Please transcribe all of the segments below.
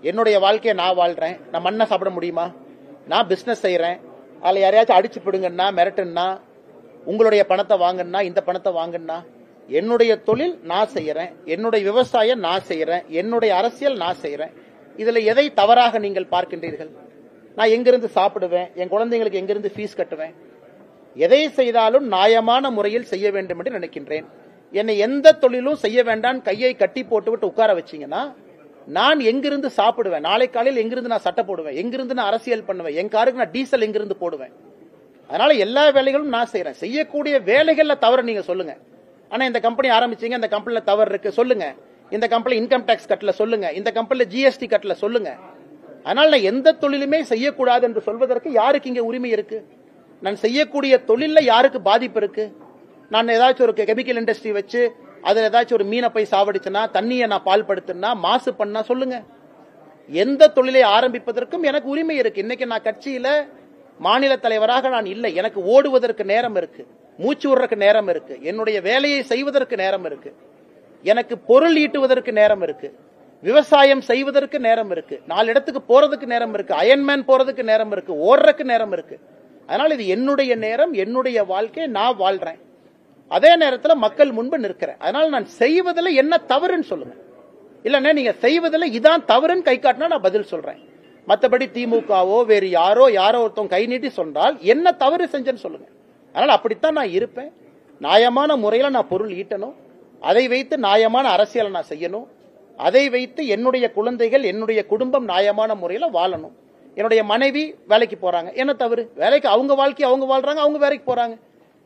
என்னுடைய வாழ்க்கையை நான் வாழ்றேன். நான் மண்ணை சாப்பிட முடியுமா? நான் பிசினஸ் செய்யறேன். அதில் யாரையாச்சும் அடிச்சு பிடுங்கன்னா, மிரட்டுன்னா, உங்களுடைய பணத்தை வாங்கன்னா, இந்த பணத்தை வாங்கன்னா, என்னுடைய தொழில் நான் செய்யறேன், என்னுடைய விவசாயம் நான் செய்யறேன், என்னுடைய அரசியல் நான் செய்யறேன். இதுல எதை தவறாக நீங்கள் பார்க்கின்றீர்கள்? நான் எங்கிருந்து சாப்பிடுவேன்? என் குழந்தைங்களுக்கு எங்கிருந்து ஃபீஸ் கட்டுவேன்? எதை செய்தாலும் நியாயமான முறையில் செய்ய வேண்டும் என்று நினைக்கின்றேன். என்னை எந்த தொழிலும் செய்ய வேண்டாம் கையை கட்டி போட்டுவிட்டு உட்கார வச்சீங்கன்னா நான் எங்கிருந்து சாப்பிடுவேன்? நாளை காலையில் எங்கிருந்து நான் சட்டை போடுவேன்? எங்கிருந்து நான் அரசியல் பண்ணுவேன்? என் காருக்கு நான் டீசல் எங்கிருந்து போடுவேன்? அதனால எல்லா வேலைகளும் நான் செய்யறேன். செய்யக்கூடிய வேலைகள்ல தவறு நீங்க சொல்லுங்க. ஆனா இந்த கம்பெனி ஆரம்பிச்சீங்க, இந்த கம்பெனில தவறு இருக்கு சொல்லுங்க. இந்த கம்பெனி இன்கம் டாக்ஸ் கட்டல சொல்லுங்க. இந்த கம்பெனில ஜிஎஸ்டி கட்டல சொல்லுங்க. அதனால நான் எந்த தொழிலுமே செய்யக்கூடாது என்று சொல்வதற்கு யாருக்கு இங்க உரிமை இருக்கு? நான் செய்யக்கூடிய தொழில யாருக்கு பாதிப்பு இருக்கு? நான் ஏதாச்சும் ஒரு கெமிக்கல் இண்டஸ்ட்ரி வச்சு அதுல ஏதாச்சும் ஒரு மீனை போய் சாவடிச்சுனா, தண்ணியை நான் பால் படுத்தினா, மாசு பண்ணா சொல்லுங்க. எந்த தொழிலை ஆரம்பிப்பதற்கும் எனக்கு உரிமை இருக்கு. இன்னைக்கு நான் கட்சியில மாநில தலைவராக நான் இல்லை. எனக்கு ஓடுவதற்கு நேரம் இருக்கு, மூச்சு விடுறதுக்கு நேரம் இருக்கு, என்னுடைய வேலையை செய்வதற்கு நேரம் இருக்கு, எனக்கு பொருள் ஈட்டுவதற்கு நேரம் இருக்கு, விவசாயம் செய்வதற்கு நேரம் இருக்கு, 4 இடத்துக்கு போறதுக்கு நேரம் இருக்கு, அயன்மேன் போறதுக்கு நேரம் இருக்கு, ஓடுறதுக்கு நேரம் இருக்கு. அதனால இது என்னுடைய நேரம், என்னுடைய வாழ்க்கை, நான் வாழ்றேன். அதே நேரத்தில் மக்கள் முன்பு நிற்கிறேன். அதனால நான் செய்வதில் என்ன தவறுன்னு சொல்லுங்க. இல்லன்னா நீங்க செய்வதில் இதான் தவறுன்னு கை காட்டினா நான் பதில் சொல்றேன். மற்றபடி திமுகவோ வேறு யாரோ ஒருத்தவங்க கை நீட்டி சொன்னால் என்ன தவறு செஞ்சேன்னு சொல்லுங்க. அதனால அப்படித்தான் நான் இருப்பேன். நியாயமான முறையில நான் பொருள் ஈட்டணும். அதை வைத்து நியாயமான அரசியலை நான் செய்யணும். அதை வைத்து என்னுடைய குழந்தைகள், என்னுடைய குடும்பம் நியாயமான முறையில வாழணும். என்னுடைய மனைவி வேலைக்கு போறாங்க, என்ன தவறு? வேலைக்கு அவங்க வாழ்க்கை அவங்க வாழ்றாங்க, அவங்க வேலைக்கு போறாங்க.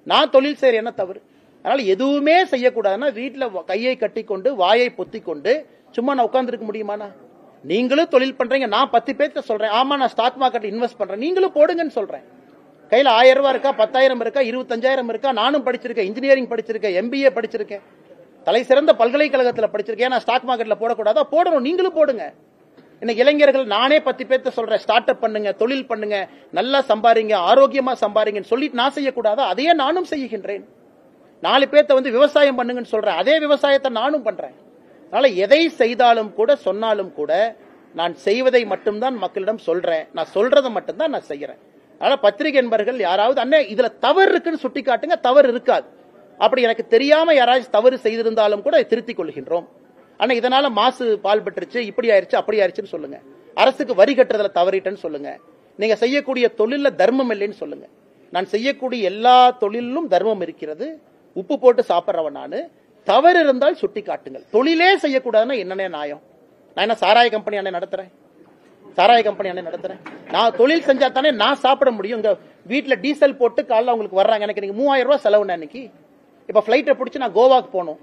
நான் தொழில் செய்யற என்ன தவறு? அதனால எதுவுமே செய்யக்கூடாதுன்னா வீட்டுல கையை கட்டி கொண்டு வாயை பொத்தி கொண்டு சும்மா நான் உட்கார்ந்து இருக்க முடியுமாண்ணா? நீங்களும் தொழில் பண்றீங்க. நான் 10 பேர்த்த சொல்றேன், ஆமா நான் ஸ்டாக் மார்க்கெட் இன்வெஸ்ட் பண்றேன், நீங்களும் போடுங்கன்னு சொல்றேன். கையில 1000 ரூபாய் இருக்கா, 10,000 இருக்கா, 25,000 இருக்கா? நானும் படிச்சிருக்கேன், இன்ஜினியரிங் படிச்சிருக்கேன், MBA படிச்சிருக்கேன், தலை சிறந்த பல்கலைக்கழகத்தில் படிச்சிருக்கேன். நான் ஸ்டாக் மார்க்கெட்ல போடக்கூடாதா? போடணும், நீங்களும் போடுங்க. இன்னைக்கு இளைஞர்கள் நானே 10 பேர்த்த சொல்றேன், ஸ்டார்ட் அப் பண்ணுங்க, தொழில் பண்ணுங்க, நல்லா சம்பாதிங்க, ஆரோக்கியமா சம்பாதிங்கன்னு சொல்லிட்டு நான் செய்யக்கூடாதா? அதையே நானும் செய்கின்றேன். 4 பேர்த்த விவசாயம் பண்ணுங்கன்னு சொல்றேன், அதே விவசாயத்தை நானும் பண்றேன். அதனால எதை செய்தாலும் கூட சொன்னாலும் கூட நான் செய்வதை மட்டும்தான் மக்களிடம் சொல்றேன். நான் சொல்றதை மட்டும்தான் நான் செய்யறேன். அதனால பத்திரிகை நண்பர்கள் யாராவது அண்ணே இதுல தவறு இருக்குன்னு சுட்டி காட்டுங்க. தவறு இருக்காது. அப்படி எனக்கு தெரியாம யாராச்சும் தவறு செய்திருந்தாலும் கூட திருத்திக் கொள்கின்றோம். ஆனா இதனால மாசு பால் பெற்றுச்சு, இப்படி ஆயிருச்சு, அப்படி ஆயிருச்சுன்னு சொல்லுங்க. அரசுக்கு வரி கட்டுறதுல தவறிட்டேன்னு சொல்லுங்க. நீங்க செய்யக்கூடிய தொழில தர்மம் இல்லைன்னு சொல்லுங்க. நான் செய்யக்கூடிய எல்லா தொழிலும் தர்மம் இருக்கிறது. உப்பு போட்டு சாப்பிட்றவன் நானு. தவறு இருந்தால் சுட்டி காட்டுங்கள். தொழிலே செய்யக்கூடாதுன்னா என்னன்னே நியாயம்? நான் என்ன சாராய கம்பெனி அண்ணே நடத்துறேன்? சாராய கம்பெனி அண்ணே நடத்துறேன்? நான் தொழில் செஞ்சா தானே நான் சாப்பிட முடியும். இங்க வீட்டுல டீசல் போட்டு காலைல உங்களுக்கு வர்றாங்க, எனக்கு நீங்க 3000 ரூபாய் செலவுண்ணா. இன்னைக்கு இப்ப பிளைட்டை பிடிச்சி நான் கோவாக்கு போகணும்.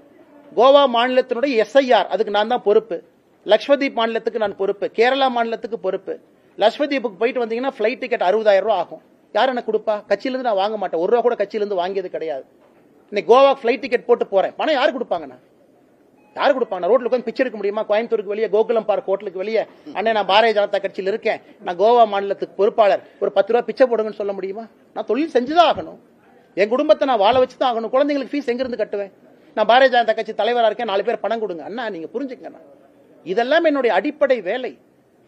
கோவா மாநிலத்தினுடைய SIR அதுக்கு நான் தான் பொறுப்பு. லட்சதீப் மாநிலத்துக்கு நான் பொறுப்பு. கேரளா மாநிலத்துக்கு பொறுப்பு. லட்சதீப்புக்கு போயிட்டு வந்தீங்கன்னா பிளைட் டிக்கெட் 60,000 ரூபாய் ஆகும். யார் எனக்கு கொடுப்பா? கட்சியிலிருந்து நான் வாங்க மாட்டேன். 1 ரூபா கூட கட்சியிலிருந்து வாங்கியது கிடையாது. இன்னைக்கு கோவா பிளைட் டிக்கெட் போட்டு போறேன். பணம் யாரு கொடுப்பாங்கண்ணா? யாரு கொடுப்பாங்க? ரோட்ல உட்காந்து பிச்சை எடுக்க முடியுமா? கோயம்புத்தூருக்கு வெளியே, கோகுலம் பார்க் ஹோட்டலுக்கு வெளியே, அண்ணே நான் பாரதிய ஜனதா கட்சியில் இருக்கேன், நான் கோவா மாநிலத்துக்கு பொறுப்பாளர், ஒரு 10 ரூபாய் பிச்சை போடுங்கன்னு சொல்ல முடியுமா? நான் தொழில் செஞ்சுதான் ஆகணும். என் குடும்பத்தை நான் வாழ வச்சுதான் ஆகணும். குழந்தைங்களுக்கு ஃபீஸ் எங்கிருந்து கட்டுவேன்? நான் பாரதிய ஜனதா கட்சி தலைவராக இருக்கேன், 4 பேர் பணம் கொடுங்க அண்ணா. நீங்க புரிஞ்சுக்கண்ணா, இதெல்லாம் என்னுடைய அடிப்படை வேலை.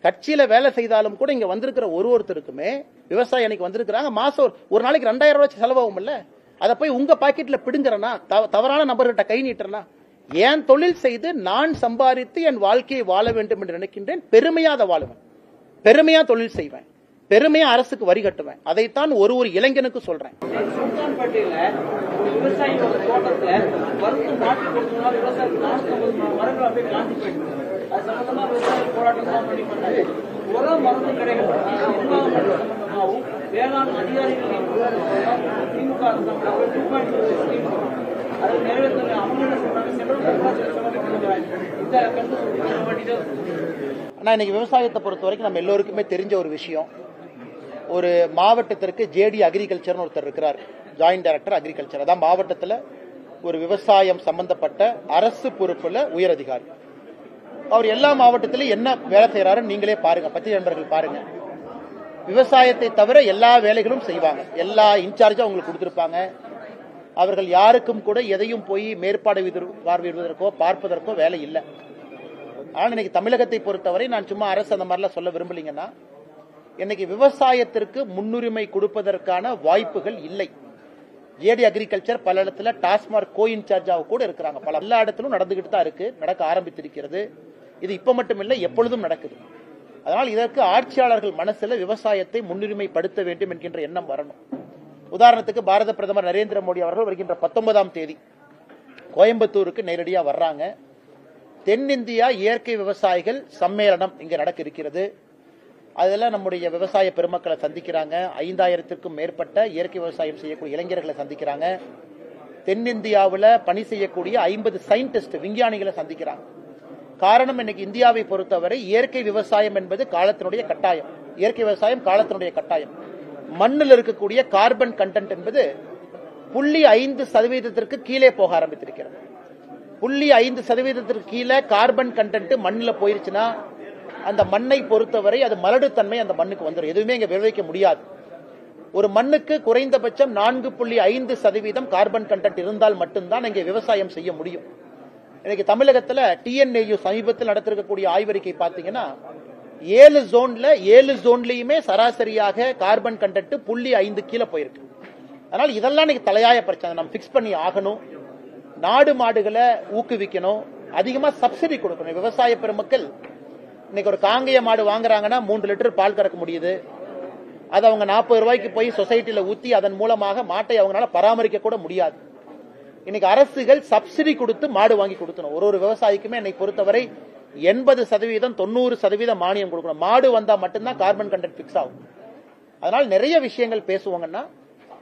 கட்சியில வேலை செய்தாலும் கூட இங்க வந்திருக்கிற ஒருத்தருக்குமே விவசாயி அன்னைக்கு வந்திருக்கிறாங்க, மாசம் ஒரு நாளைக்கு 2000 ரூபாய் செலவாகும் இல்ல? அதை போய் உங்க பாக்கெட்ல பிடுங்குறனா? தவறான நபர்கிட்ட கை நீட்டுறனா? ஏன் தொழில் செய்து நான் சம்பாதித்து என் வாழ்க்கையை வாழ வேண்டும் என்று நினைக்கின்றேன். பெருமையா அதை வாழுவேன், பெருமையா தொழில் செய்வேன், பெருமையா அரசுக்கு வரி கட்டுவேன். அதைத்தான் ஒரு இளைஞனுக்கு சொல்றேன். வேளாண் அதிகாரிகளின் திமுக இன்னைக்கு விவசாயத்தை பொறுத்த வரைக்கும் நம்ம எல்லோருக்குமே தெரிஞ்ச ஒரு விஷயம். ஒரு மாவட்டத்திற்கு JD அக்ரிகல்ச்சர் ஒருத்தர் இருக்கிறார், ஜாயிண்ட் டைரக்டர் அக்ரிகல்ச்சர். அதான் மாவட்டத்தில் ஒரு விவசாயம் சம்பந்தப்பட்ட அரசு பொறுப்புல உயர் அதிகாரி. அவர் எல்லா மாவட்டத்திலும் என்ன வேலை செய்யறாருன்னு நீங்களே பாருங்க, பத்திரிகை நண்பர்கள் பாருங்க. விவசாயத்தை தவிர எல்லா வேலைகளும் செய்வாங்க. எல்லா இன்சார்ஜும் அவங்களுக்கு கொடுத்திருப்பாங்க. அவர்கள் யாருக்கும் கூட எதையும் போய் மேற்பார்வையிடுவதற்கோ பார்ப்பதற்கோ வேலை இல்லை. ஆனால் இன்னைக்கு தமிழகத்தை பொறுத்தவரை நான் சும்மா அரசு அந்த மாதிரிலாம் சொல்ல விரும்பலீங்கன்னா, இன்னைக்கு விவசாயத்திற்கு முன்னுரிமை கொடுப்பதற்கான வாய்ப்புகள் இல்லை. ஜேடி அக்ரிகல்ச்சர் பல இடத்துல டாஸ்மார்க் கோ இன்சார்ஜாக கூட இருக்கிறாங்க. பல எல்லா இடத்திலும் நடந்துகிட்டு தான் இருக்கு, நடக்க ஆரம்பித்திருக்கிறது. இது இப்ப மட்டும் இல்லை, எப்பொழுதும் நடக்குது. அதனால் இதற்கு ஆட்சியாளர்கள் மனசுல விவசாயத்தை முன்னுரிமைப்படுத்த வேண்டும் என்கின்ற எண்ணம் வரணும். உதாரணத்துக்கு பாரத பிரதமர் நரேந்திர மோடி அவர்கள் வருகின்ற 19ஆம் தேதி கோயம்புத்தூருக்கு நேரடியா வர்றாங்க. தென்னிந்தியா இயற்கை விவசாயிகள் சம்மேளனம் இங்க நடக்க இருக்கிறது. அதெல்லாம் நம்முடைய விவசாய பெருமக்களை சந்திக்கிறாங்க. 5000த்திற்கும் மேற்பட்ட இயற்கை விவசாயம் செய்யக்கூடிய இளைஞர்களை சந்திக்கிறாங்க. தென்னிந்தியாவில் பணி செய்யக்கூடிய 50 சயின்டிஸ்ட் விஞ்ஞானிகளை சந்திக்கிறாங்க. காரணம், இன்னைக்கு இந்தியாவை பொறுத்தவரை இயற்கை விவசாயம் என்பது காலத்தினுடைய கட்டாயம். இயற்கை விவசாயம் காலத்தினுடைய கட்டாயம். மண்ணில் இருக்கக்கூடிய கார்பன் கண்டென்ட் என்பது 0.5% கீழே போக ஆரம்பித்திருக்கிறது. 0.5% கீழே கார்பன் கண்டென்ட் மண்ணில் போயிருச்சுன்னா அந்த மண்ணை பொறுத்தவரை அது மலடுத்தன்மை அந்த மண்ணுக்கு வந்துடும். எதுவுமே இங்க விளைவிக்க முடியாது. ஒரு மண்ணுக்கு குறைந்தபட்சம் 4.5% கார்பன் கண்டென்ட் இருந்தால் மட்டும்தான் இங்கே விவசாயம் செய்ய முடியும். இன்னைக்கு தமிழகத்தில் டிஎன்ஏயு சமீபத்தில் நடத்திருக்கக்கூடிய ஆய்வறிக்கை பார்த்தீங்கன்னா 7 ஜோன்லயுமே சராசரியாக கார்பன் கண்டென்ட் 0.5 கீழே போயிருக்கு. அதனால இதெல்லாம் இன்னைக்கு தலையாய பிரச்சனை. நம்ம பிக்ஸ் பண்ணி ஆகணும். நாடு மாடுகளை ஊக்குவிக்கணும். அதிகமா சப்சிடி கொடுக்கணும். விவசாய பெருமக்கள் இன்னைக்கு ஒரு காங்கேய மாடு வாங்குறாங்கன்னா 3 லிட்டர் பால் கறக்க முடியுது. அது அவங்க 40 ரூபாய்க்கு போய் சொசைட்டில ஊத்தி அதன் மூலமாக மாட்டை அவங்களால பராமரிக்க கூட முடியாது. இன்னைக்கு அரசுகள் சப்சிடி கொடுத்து மாடு வாங்கி கொடுக்கணும். ஒரு விவசாயிக்குமே இன்னைக்கு பொறுத்தவரை 80%, 90% மானியம் கொடுக்கணும். மாடு வந்தா மட்டும்தான் கார்பன் கண்டென்ட் பிக்ஸ் ஆகும். அதனால நிறைய விஷயங்கள் பேசுவாங்கன்னா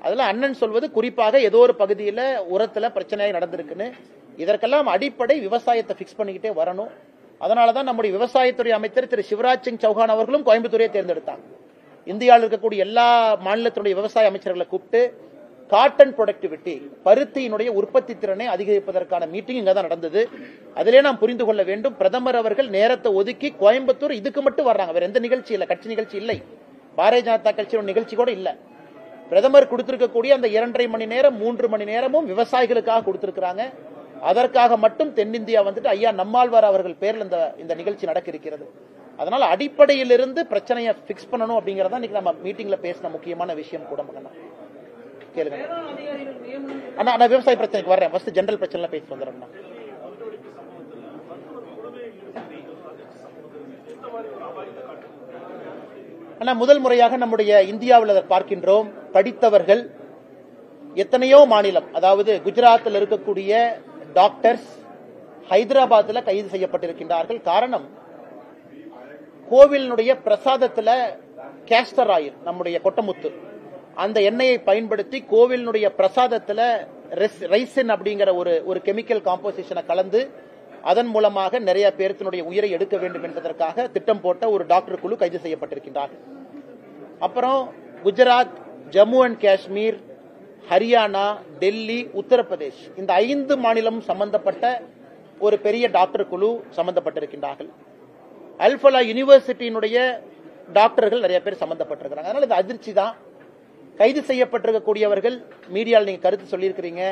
அதுல அண்ணன் சொல்வது குறிப்பாக ஏதோ ஒரு பகுதியில் உரத்துல பிரச்சனையாக நடந்திருக்குன்னு. இதற்கெல்லாம் அடிப்படை விவசாயத்தை பிக்ஸ் பண்ணிக்கிட்டே வரணும். அதனாலதான் நம்முடைய விவசாயத்துறை அமைச்சர் திரு சிவராஜ் சிங் சௌஹான் அவர்களும் கோயம்புத்தூரை தேர்ந்தெடுத்தாங்க. இந்தியாவில் இருக்கக்கூடிய எல்லா மாநிலத்தினுடைய விவசாய அமைச்சர்களை கூப்பிட்டு காட்டன் ப்ரொடக்டிவிட்டி, பருத்தியினுடைய உற்பத்தி திறனை அதிகரிப்பதற்கான மீட்டிங் இங்க தான் நடந்தது. அதிலே நாம் புரிந்து கொள்ள வேண்டும், பிரதமர் அவர்கள் நேரத்தை ஒதுக்கி கோயம்புத்தூர் இதுக்கு மட்டும் வர்றாங்க. வேற எந்த நிகழ்ச்சி இல்லை, கட்சி நிகழ்ச்சி இல்லை, பாரதிய ஜனதா கட்சியோட நிகழ்ச்சி கூட இல்ல. பிரதமர் கொடுத்திருக்கக்கூடிய அந்த 2.5 மணி நேரம் 3 மணி நேரமும் விவசாயிகளுக்காக கொடுத்திருக்கிறாங்க. அதற்காக மட்டும் தென்னிந்தியா வந்துட்டு ஐயா நம்மாழ்வார் அவர்கள் பேர்ல இந்த நிகழ்ச்சி நடக்க இருக்கிறது. அதனால அடிப்படையிலிருந்து பிரச்சனையை பிக்ஸ் பண்ணணும் அப்படிங்கறத இன்னைக்கு நம்ம மீட்டிங்ல பேசின முக்கியமான விஷயம் கூட. கேளுங்க அண்ணா, நான் விவசாய பிரச்சனைக்கு வர்றேன். ஃபர்ஸ்ட் ஜெனரல் பிரச்சனை பேசி வந்துடுறேன். ஆனா முதல் முறையாக நம்முடைய இந்தியாவில் அதை பார்க்கின்றோம். படித்தவர்கள் எத்தனையோ மாநிலம், அதாவது குஜராத்தில் இருக்கக்கூடிய டாக்டர்ஸ் ஹைதராபாத்தில் கைது செய்யப்பட்டிருக்கின்றார்கள். காரணம், கோவிலினுடைய பிரசாதத்தில் கேஸ்டர் ஆயில், நம்முடைய கொட்டமுத்து, அந்த எண்ணெயை பயன்படுத்தி கோவிலினுடைய பிரசாதத்தில் ரைசின் அப்படிங்கிற ஒரு கெமிக்கல் காம்போசிஷனை கலந்து அதன் மூலமாக நிறைய பேர்த்தினுடைய உயிரை எடுக்க வேண்டும் என்பதற்காக திட்டம் போட்ட ஒரு டாக்டர் குழு கைது செய்யப்பட்டிருக்கின்றார்கள். அப்புறம் குஜராத், ஜம்மு அண்ட் காஷ்மீர், ஹரியானா, டெல்லி, உத்தரப்பிரதேஷ், இந்த 5 மாநிலம் சம்பந்தப்பட்ட ஒரு பெரிய டாக்டர் குழு சம்பந்தப்பட்டிருக்கின்றார்கள். அல்ஃபலா யூனிவர்சிட்டியினுடைய டாக்டர்கள் நிறைய பேர் சம்பந்தப்பட்டிருக்கிறாங்க. அதனால இது அதிர்ச்சி தான். கைது செய்யப்பட்டிருக்கக்கூடியவர்கள் மீடியாவில் நீங்க கருத்து சொல்லியிருக்கிறீங்க.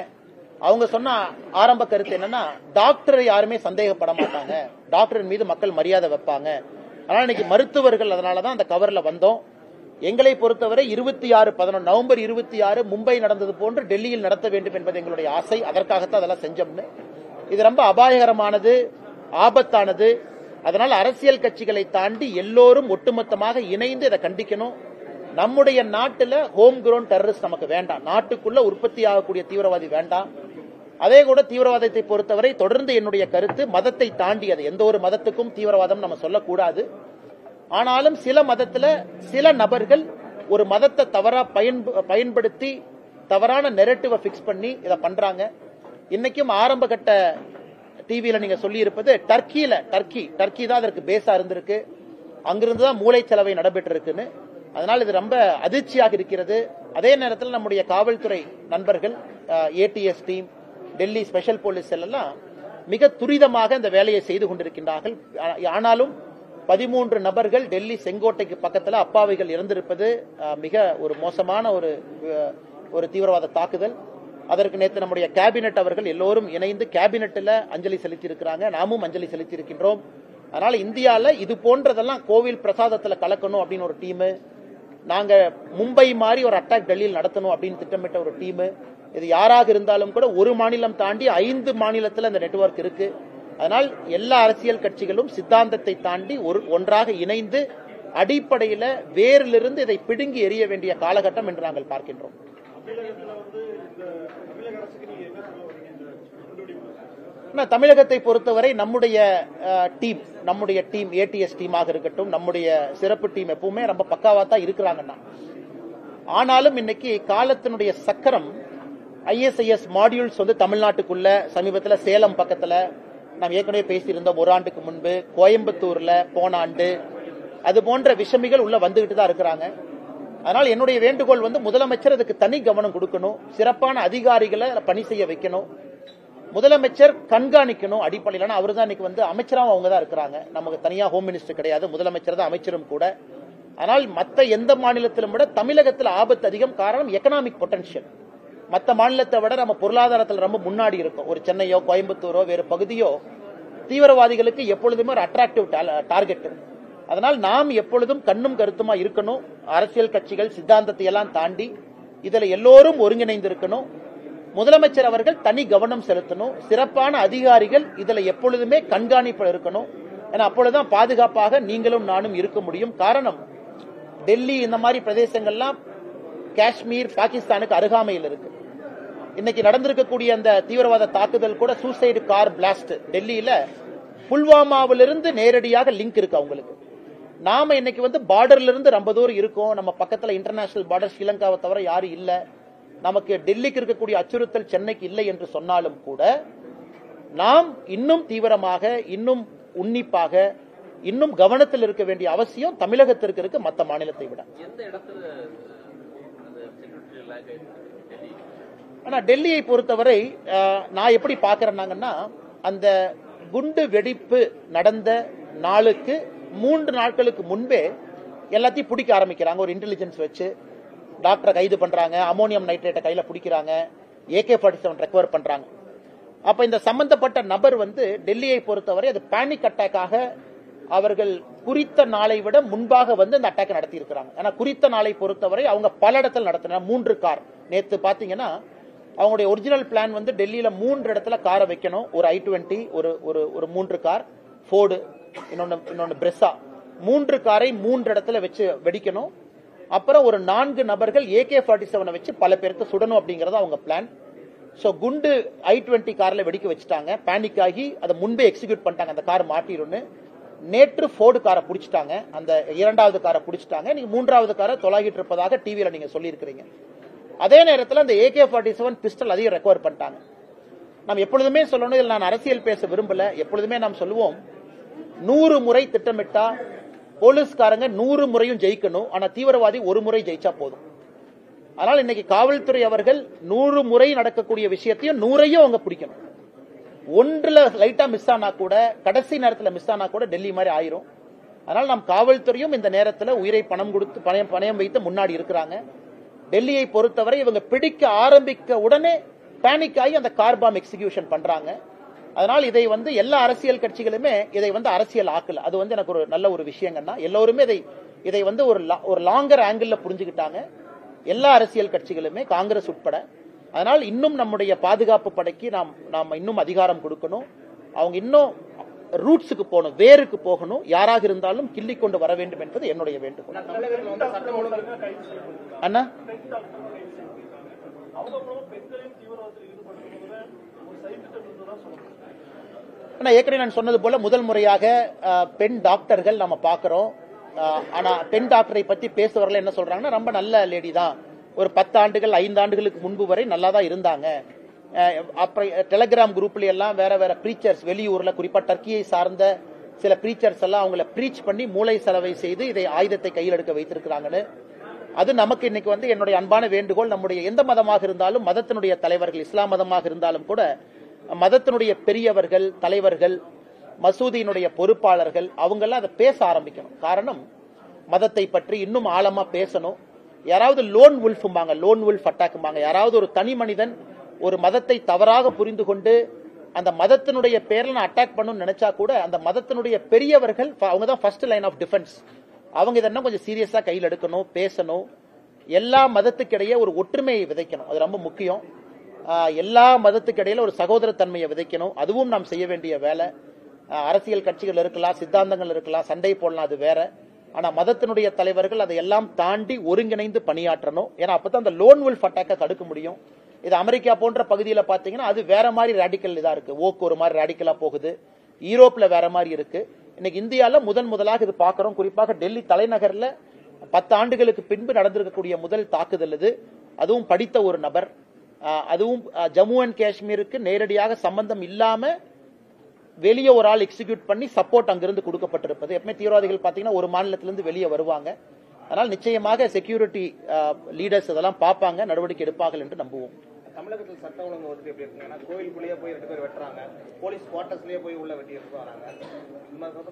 அவங்க சொன்ன ஆரம்ப கருத்து என்னன்னா, டாக்டரை யாருமே சந்தேகப்பட மாட்டாங்க, டாக்டரின் மீது மக்கள் மரியாதை வைப்பாங்க. அதனால இன்னைக்கு மருத்துவர்கள், அதனாலதான் அந்த கவர்ல வந்தோம். எங்களை பொறுத்தவரை 26/11 நவம்பர் 26 மும்பை நடந்தது போன்று டெல்லியில் நடத்த வேண்டும் என்பது எங்களுடைய ஆசை. அதற்காகத்தான் அதெல்லாம் செஞ்சோம்னு. இது ரொம்ப அபாயகரமானது, ஆபத்தானது. அதனால அரசியல் கட்சிகளை தாண்டி எல்லோரும் ஒட்டுமொத்தமாக இணைந்து இதை கண்டிக்கணும். நம்முடைய நாட்டில் ஹோம் கிரவுண்ட் டெரரிஸ்ட் நமக்கு வேண்டாம். நாட்டுக்குள்ள உற்பத்தி ஆகக்கூடிய தீவிரவாதி வேண்டாம். அதே கூட தீவிரவாதத்தை பொறுத்தவரை தொடர்ந்து என்னுடைய கருத்து, மதத்தை தாண்டியது. எந்த ஒரு மதத்துக்கும் தீவிரவாதம் நம்ம சொல்லக்கூடாது. ஆனாலும் சில மதத்துல சில நபர்கள் ஒரு மதத்தை தவறா பயன்படுத்தி தவறான நெரேட்டிவை பிக்ஸ் பண்ணி இதை பண்றாங்க. இன்னைக்கும் ஆரம்ப கட்ட டிவியில நீங்க சொல்லி இருப்பது டர்க்கி தான் அதற்கு பேஸா இருந்திருக்கு. அங்கிருந்துதான் மூளைச்சலவை நடைபெற்று இருக்குன்னு. அதனால் இது ரொம்ப அதிர்ச்சியாக இருக்கிறது. அதே நேரத்தில் நம்முடைய காவல்துறை நண்பர்கள், ADS team, Delhi special police எல்லாம் மிக துரிதமாக இந்த வேலையை செய்து கொண்டிருக்கின்றார்கள். ஆனாலும் 13 நபர்கள் டெல்லி செங்கோட்டைக்கு பக்கத்தில் அப்பாவிகள் இறந்திருப்பது மிக ஒரு மோசமான ஒரு தீவிரவாத தாக்குதல். அதற்கு நேற்று நம்முடைய கேபினெட் அவர்கள் எல்லோரும் இணைந்து கேபினெட்டில் அஞ்சலி செலுத்தி இருக்கிறாங்க. நாமும் அஞ்சலி செலுத்தி இருக்கின்றோம். அதனால இந்தியால இது போன்றதெல்லாம் கோவில் பிரசாதத்துல கலக்கணும் அப்படின்னு ஒரு டீம், நாங்க மும்பை மாதிரி ஒரு அட்டாக் டெல்லியில் நடத்தணும் அப்படின்னு திட்டமிட்ட ஒரு டீம், இது யாராக இருந்தாலும் கூட ஒரு மாநிலம் தாண்டி 5 மாநிலத்தில் அந்த நெட்வொர்க் இருக்கு. அதனால் எல்லா அரசியல் கட்சிகளும் சித்தாந்தத்தை தாண்டி ஒன்றாக இணைந்து அடிப்படையில் வேரிலிருந்து இதை பிடுங்கி எறிய வேண்டிய காலகட்டம் என்று நாங்கள் பார்க்கின்றோம். தமிழகத்தை பொறுத்தவரை நம்முடைய டீம் ஏடிஎஸ் டீமாக இருக்கட்டும், நம்முடைய சிறப்பு டீம் எப்பவுமே ரொம்ப பக்காவா தான் இருக்கிறாங்கன்னா, ஆனாலும் இன்னைக்கு காலத்தினுடைய சக்கரம் ஐஎஸ்ஐஎஸ் மாடியூல்ஸ் வந்து தமிழ்நாட்டுக்குள்ள சமீபத்தில் சேலம் பக்கத்துல நாம் ஏற்கனவே பேசியிருந்தோம், ஒரு ஆண்டுக்கு முன்பு கோயம்புத்தூர்ல போன ஆண்டு, அது போன்ற விஷமிகள் உள்ள வந்துகிட்டு தான் இருக்கிறாங்க. அதனால் என்னுடைய வேண்டுகோள் வந்து முதலமைச்சர் அதுக்கு தனி கவனம் கொடுக்கணும், சிறப்பான அதிகாரிகளை பணி செய்ய வைக்கணும், முதலமைச்சர் கண்காணிக்கணும் அடிப்படையில். அவர் தான் இன்னைக்கு வந்து அமைச்சராகவும் அவங்க தான் இருக்கிறாங்க, நமக்கு தனியா ஹோம் மினிஸ்டர் கிடையாது, முதலமைச்சர் தான் அமைச்சரும் கூட. ஆனால் மற்ற எந்த மாநிலத்திலும் விட தமிழகத்தில் ஆபத்து அதிகம். காரணம் எக்கனாமிக் பொட்டன்ஷியல். மற்ற மாநிலத்தை விட நம்ம பொருளாதாரத்தில் ரொம்ப முன்னாடி இருக்கும். ஒரு சென்னையோ கோயம்புத்தூரோ வேறு பகுதியோ தீவிரவாதிகளுக்கு எப்பொழுதுமே ஒரு அட்ராக்டிவ் டார்கெட். அதனால் நாம் எப்பொழுதும் கண்ணும் கருத்துமா இருக்கணும். அரசியல் கட்சிகள் சித்தாந்தத்தை எல்லாம் தாண்டி இதுல எல்லோரும் ஒருங்கிணைந்து இருக்கணும். முதலமைச்சர் அவர்கள் தனி கவனம் செலுத்தணும். சிறப்பான அதிகாரிகள் இதுல எப்பொழுதுமே கண்காணிப்பு இருக்கணும். ஏன்னா அப்பொழுதுதான் பாதுகாப்பாக நீங்களும் நானும் இருக்க முடியும். காரணம், டெல்லி இந்த மாதிரி பிரதேசங்கள்லாம் காஷ்மீர் பாகிஸ்தானுக்கு அருகாமையில் இருக்கு. இன்னைக்கு நடந்திருக்கக்கூடிய அந்த தீவிரவாத தாக்குதல் கூட சூசைடு கார் பிளாஸ்ட் டெல்லியில புல்வாமாவிலிருந்து நேரடியாக லிங்க் இருக்கு அவங்களுக்கு. நாம இன்னைக்கு வந்து பார்டர்ல இருந்து ரொம்ப தூரம் இருக்கோம். நம்ம பக்கத்துல இன்டர்நேஷனல் பார்டர் ஸ்ரீலங்காவை தவிர யாரும் இல்ல. நமக்கு டெல்லிக்கு இருக்கக்கூடிய அச்சுறுத்தல் சென்னைக்கு இல்லை என்று சொன்னாலும் கூட நாம் இன்னும் தீவிரமாக, இன்னும் உன்னிப்பாக, இன்னும் கவனத்தில் இருக்க வேண்டிய அவசியம் தமிழகத்திற்கு இருக்கு மற்ற மாநிலத்தை விட. ஆனா டெல்லியை பொறுத்தவரை நான் எப்படி பாக்குறேன்னாங்கன்னா, அந்த குண்டு வெடிப்பு நடந்த நாளுக்கு 3 நாட்களுக்கு முன்பே எல்லாத்தையும் பிடிக்க ஆரம்பிக்கிறாங்க. ஒரு இன்டெலிஜென்ஸ் வச்சு டாக்டரை கைது பண்றாங்க, அமோனியம் நைட்ரேட்டை கையில பிடிக்கிறாங்க, AK-47 ரெக்கவர் பண்றாங்க. அப்ப இந்த சம்பந்தப்பட்ட நபர் வந்து டெல்லியை பொறுத்தவரை அது பேனிக் அட்டாக்காக அவர்கள் குறித்த நாளை விட முன்பாக வந்து அந்த அட்டாக் நடத்தி இருக்கிறாங்க. ஆனா குறித்த நாளை பொறுத்தவரை அவங்க பல இடத்துல நடத்தின 3 கார். நேத்து பாத்தீங்கன்னா அவங்களுடைய ஒரிஜினல் பிளான் வந்து டெல்லியில 3 இடத்துல காரை வைக்கணும். ஒரு I-20, ஒரு 3 கார், ஃபோர்டு, இன்னொன்னு பிரெஸ்ஸா, 3 காரை 3 இடத்துல வச்சு வெடிக்கணும். அப்புறம் ஒரு 4 நபர்கள் AK-47 வச்சு பல பேருக்கு சுடணும் அப்படிங்கறது அவங்க பிளான். சோ குண்டு I-20 கார்ல வெடிக்க வச்சுட்டாங்க. பேனிக் ஆகி அதை முன்பே எக்ஸிக்யூட் பண்ணிட்டாங்க. அந்த கார் மாட்டிருன்னு. நேற்று ஃபோர்டு காரை பிடிச்சிட்டாங்க, அந்த 2வது காரை பிடிச்சிட்டாங்க. நீங்க 3வது காரை தொலாகிட்டு இருப்பதாக டிவியில நீங்க சொல்லியிருக்கிறீங்க. அதே நேரத்தில் அந்த AK-47 பிஸ்டல் அதையும் ரெக்கவர் பண்ணிட்டாங்க. நாம் எப்பொழுதுமே சொல்லணும், இதில் நான் அரசியல் பேச விரும்பல, எப்பொழுதுமே நாம் சொல்லுவோம் 100 முறை திட்டமிட்டா போலீஸ்காரங்க 100 முறையும் ஜெயிக்கணும். ஆனா தீவிரவாதி ஒரு முறை ஜெயிச்சா போதும். அதனால இன்னைக்கு காவல்துறை அவர்கள் 100 முறை நடக்கக்கூடிய விஷயத்தையும் 100ஐயும் அவங்க பிடிக்கணும். ஒன்றுல லைட்டா மிஸ் ஆனா கூட, கடைசி நேரத்தில் மிஸ் ஆனா கூட டெல்லி மாதிரி ஆயிரும். அதனால நாம் காவல்துறையும் இந்த நேரத்தில் உயிரை பணம் கொடுத்து பணயம் வைத்து முன்னாடி இருக்கிறாங்க. டெல்லியை பொறுத்தவரை இவங்க பிடிக்க ஆரம்பிக்க உடனே பேனிக் ஆகி அந்த கார் பாம் எக்ஸிகியூஷன் பண்றாங்க. அதனால் இதை வந்து எல்லா அரசியல் கட்சிகளுமே இதை வந்து அரசியல் ஆக்கல. அது வந்து எனக்கு ஒரு நல்ல ஒரு விஷயங்கன்னா, எல்லோருமே இதை வந்து ஒரு லாங்கர் ஆங்கிள் புரிஞ்சுக்கிட்டாங்க, எல்லா அரசியல் கட்சிகளுமே, காங்கிரஸ் உட்பட. அதனால் இன்னும் நம்முடைய பாதுகாப்பு படைக்கு நாம் இன்னும் அதிகாரம் கொடுக்கணும். அவங்க இன்னும் ரூட்ஸுக்கு போகணும், வேருக்கு போகணும். யாராக இருந்தாலும் கிள்ளி கொண்டு வர வேண்டும் என்பது என்னுடைய வேண்டுகோள். அண்ணா ஏற்கனவே நான் சொன்னது போல முதல் முறையாக பெண் டாக்டர்கள் நம்ம பாக்குறோம். ஆனா பெண் டாக்டரை பத்தி பேசுறவர்கள் என்ன சொல்றாங்கன்னா, ரொம்ப நல்ல லேடி தான், ஒரு 10 ஆண்டுகள் 5 ஆண்டுகளுக்கு முன்பு வரை நல்லா தான் இருந்தாங்க. அப்புறம் டெலிகிராம் குரூப்ல எல்லாம் வேற வேற பிரீச்சர்ஸ், வெளியூர்ல குறிப்பா டர்க்கியை சார்ந்த சில பிரீச்சர்ஸ் எல்லாம் அவங்கள பிரீச் பண்ணி மூளை செலவை செய்து இதை ஆயுதத்தை கையில் எடுக்க வைத்திருக்கிறாங்கன்னு. அது நமக்கு இன்னைக்கு வந்து என்னுடைய அன்பான வேண்டுகோள், நம்முடைய எந்த மதமாக இருந்தாலும், மதத்தினுடைய தலைவர்கள் இஸ்லாம் மதமாக இருந்தாலும் கூட, மதத்தினுடைய பெரியவர்கள், தலைவர்கள், மசூதியினுடைய பொறுப்பாளர்கள் அவங்கெல்லாம் அதை பேச ஆரம்பிக்கணும். காரணம், மதத்தை பற்றி இன்னும் ஆழமா பேசணும். யாராவது லோன் வுல்ஃப்ம்பாங்க, லோன் வுல்ஃப் அட்டாக்ம்பாங்க, யாராவது ஒரு தனி மனிதன் ஒரு மதத்தை தவறாக புரிந்து கொண்டு அந்த மதத்தினுடைய பேர்ல நான் அட்டாக் பண்ணணும்னு நினைச்சா கூட அந்த மதத்தினுடைய பெரியவர்கள் அவங்க தான் ஃபர்ஸ்ட் லைன் ஆஃப் டிஃபென்ஸ். அவங்க இதெல்லாம் கொஞ்சம் சீரியஸா கையில் எடுக்கணும், பேசணும். எல்லா மதத்துக்கிடையே ஒரு ஒற்றுமையை விதைக்கணும், அது ரொம்ப முக்கியம். எல்லா மதத்துக்கிடையில ஒரு சகோதரத்தன்மையை விதைக்கணும், அதுவும் நாம் செய்ய வேண்டிய வேலை. அரசியல் கட்சிகள் இருக்கலாம், சித்தாந்தங்கள் இருக்கலாம், சண்டை போடலாம், அது வேற. ஆனா மதத்தினுடைய தலைவர்கள் அதையெல்லாம் தாண்டி ஒருங்கிணைந்து பணியாற்றணும். ஏன்னா அப்பதான் அந்த லோன் வுல்ஃப் அட்டாக்கை தடுக்க முடியும். இது அமெரிக்கா போன்ற பகுதியில பாத்தீங்கன்னா அது வேற மாதிரி ரேடிக்கல் இதா இருக்கு, ஓக்கு ஒரு மாதிரி ரேடிக்கலா போகுது. யூரோப்ல வேற மாதிரி இருக்கு. இன்னைக்கு இந்தியால முதலாக இது பாக்குறோம். குறிப்பாக டெல்லி தலைநகர்ல 10 ஆண்டுகளுக்கு பின்பு நடந்திருக்கக்கூடிய முதல் தாக்குதல் இது. அதுவும் படித்த ஒரு நபர், அதுவும் ஜம்மு அண்ட் காஷ்மீருக்கு நேரடியாக சம்பந்தம் இல்லாம வெளியே ஒரு ஆள் எக்ஸிக்யூட் பண்ணி சப்போர்ட் அங்கிருந்து கொடுக்கப்பட்டிருப்பது. எப்பவுமே தீவிரவாதிகள் பாத்தீங்கன்னா ஒரு மாநிலத்திலிருந்து வெளியே வருவாங்க. அதனால் நிச்சயமாக செக்யூரிட்டி லீடர்ஸ் இதெல்லாம் பார்ப்பாங்க, நடவடிக்கை எடுப்பார்கள் என்று நம்புவோம். தமிழகத்தில் சட்ட ஒழுங்கு வந்து எப்படி இருக்குன்னா கோயிலுக்குள்ளேயே போய் 2 பேர் வெட்டுறாங்க, போலீஸ் குவார்டர்ஸ்லயே போய் உள்ள வெட்டி வராங்க.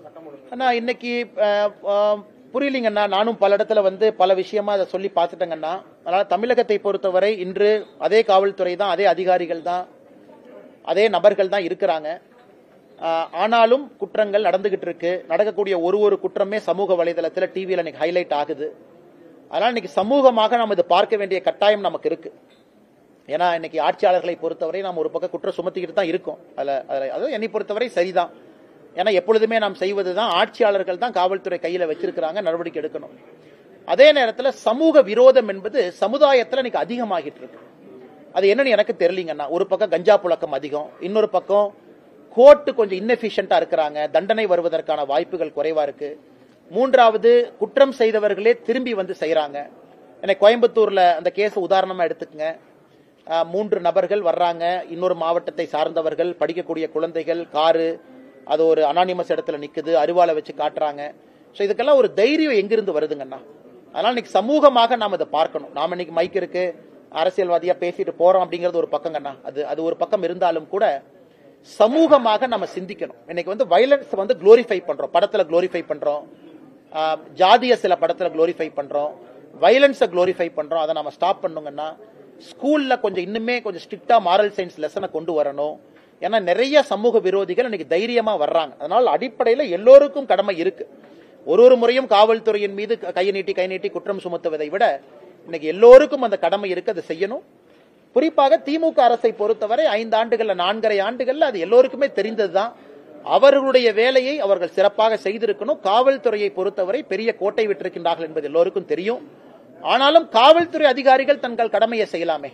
சட்டம் ஒழுங்கு அண்ணா இன்னைக்கு புரியலீங்கண்ணா. நானும் பல இடத்துல வந்து பல விஷயமா அதை சொல்லி பார்த்துட்டேங்கண்ணா. அதனால தமிழகத்தை பொறுத்தவரை இன்று அதே காவல்துறை தான், அதே அதிகாரிகள் தான், அதே நபர்கள் தான் இருக்கிறாங்க. ஆனாலும் குற்றங்கள் நடந்துகிட்டு இருக்கு. நடக்கக்கூடிய ஒரு குற்றமே சமூக வலைதளத்தில் டிவியில் இன்னைக்கு ஹைலைட் ஆகுது. அதனால இன்னைக்கு சமூகமாக நாம் இதை பார்க்க வேண்டிய கட்டாயம் நமக்கு இருக்கு. ஏன்னா இன்னைக்கு ஆட்சியாளர்களை பொறுத்தவரை நாம் ஒரு பக்கம் குற்றம் சுமத்திக்கிட்டு தான் இருக்கோம். அது என்னை பொறுத்தவரை சரிதான். ஏன்னா எப்பொழுதுமே நாம் செய்வதுதான், ஆட்சியாளர்கள் தான் காவல்துறை கையில வச்சிருக்கிறாங்க, நடவடிக்கை எடுக்கணும். அதே நேரத்தில் சமூக விரோதம் என்பது சமுதாயத்தில் இன்னைக்கு அதிகமாகிட்டு இருக்கு. அது என்னன்னு எனக்கு தெரியலீங்கன்னா, ஒரு பக்கம் கஞ்சா புழக்கம் அதிகம், இன்னொரு பக்கம் கோர்ட்டு கொஞ்சம் இன்னெஃபிஷியன்டா இருக்கிறாங்க, தண்டனை வருவதற்கான வாய்ப்புகள் குறைவா இருக்கு. மூன்றாவது குற்றம் செய்தவர்களே திரும்பி வந்து செய்யறாங்க. எனக்கு கோயம்புத்தூர்ல அந்த கேஸ் உதாரணமா எடுத்துக்கங்க. 3 நபர்கள் வர்றாங்க, இன்னொரு மாவட்டத்தை சார்ந்தவர்கள், படிக்கக்கூடிய குழந்தைகள், காரு, அது ஒரு அனானிமஸ் இடத்துல நிக்குது, அருவாலை வச்சு காட்டுறாங்க. சோ இதுக்கெல்லாம் ஒரு தைரியம் எங்கிருந்து வருதுங்கண்ணா? அதனால இன்னைக்கு சமூகமாக நாம இதை பார்க்கணும். நாம இன்னைக்கு மைக் இருக்கு, அரசியல்வாதியா பேசிட்டு போறோம் அப்படிங்கிறது ஒரு பக்கங்கண்ணா. அது ஒரு பக்கம் இருந்தாலும் கூட சமூகமாக நம்ம சிந்திக்கணும். இன்னைக்கு வந்து வயலன்ஸ் வந்து குளோரிஃபை பண்றோம், படத்துல குளோரிஃபை பண்றோம், ஜாதிய சில படத்துல குளோரிஃபை பண்றோம், வயலன்ஸை குளோரிஃபை பண்றோம். அதை நம்ம ஸ்டாப் பண்ணுங்கன்னா ஸ்கூல்ல கொஞ்சம் இன்னுமே கொஞ்சம் ஸ்ட்ரிக்டா மாரல் சயின்ஸ் லெசனை கொண்டு வரணும். ஏன்னா நிறைய சமூக விரோதிகள் இன்னைக்கு தைரியமா வர்றாங்க. அதனால அடிப்படையில் எல்லோருக்கும் கடமை இருக்கு. ஒரு முறையும் காவல்துறையின் மீது கை நீட்டி குற்றம் சுமத்துவதை விட இன்னைக்கு எல்லோருக்கும் அந்த கடமை இருக்கு, அதை செய்யணும். குறிப்பாக திமுக அரசை பொறுத்தவரை 5 ஆண்டுகள்ல 4.5 ஆண்டுகள்ல அது எல்லோருக்குமே தெரிந்ததுதான். அவர்களுடைய வேலையை அவர்கள் சிறப்பாக செய்திருக்கணும். காவல்துறையை பொறுத்தவரை பெரிய கோட்டை விட்டிருக்கின்றார்கள் என்பது எல்லோருக்கும் தெரியும். ஆனாலும் காவல்துறை அதிகாரிகள் தங்கள் கடமையை செய்யலாமே.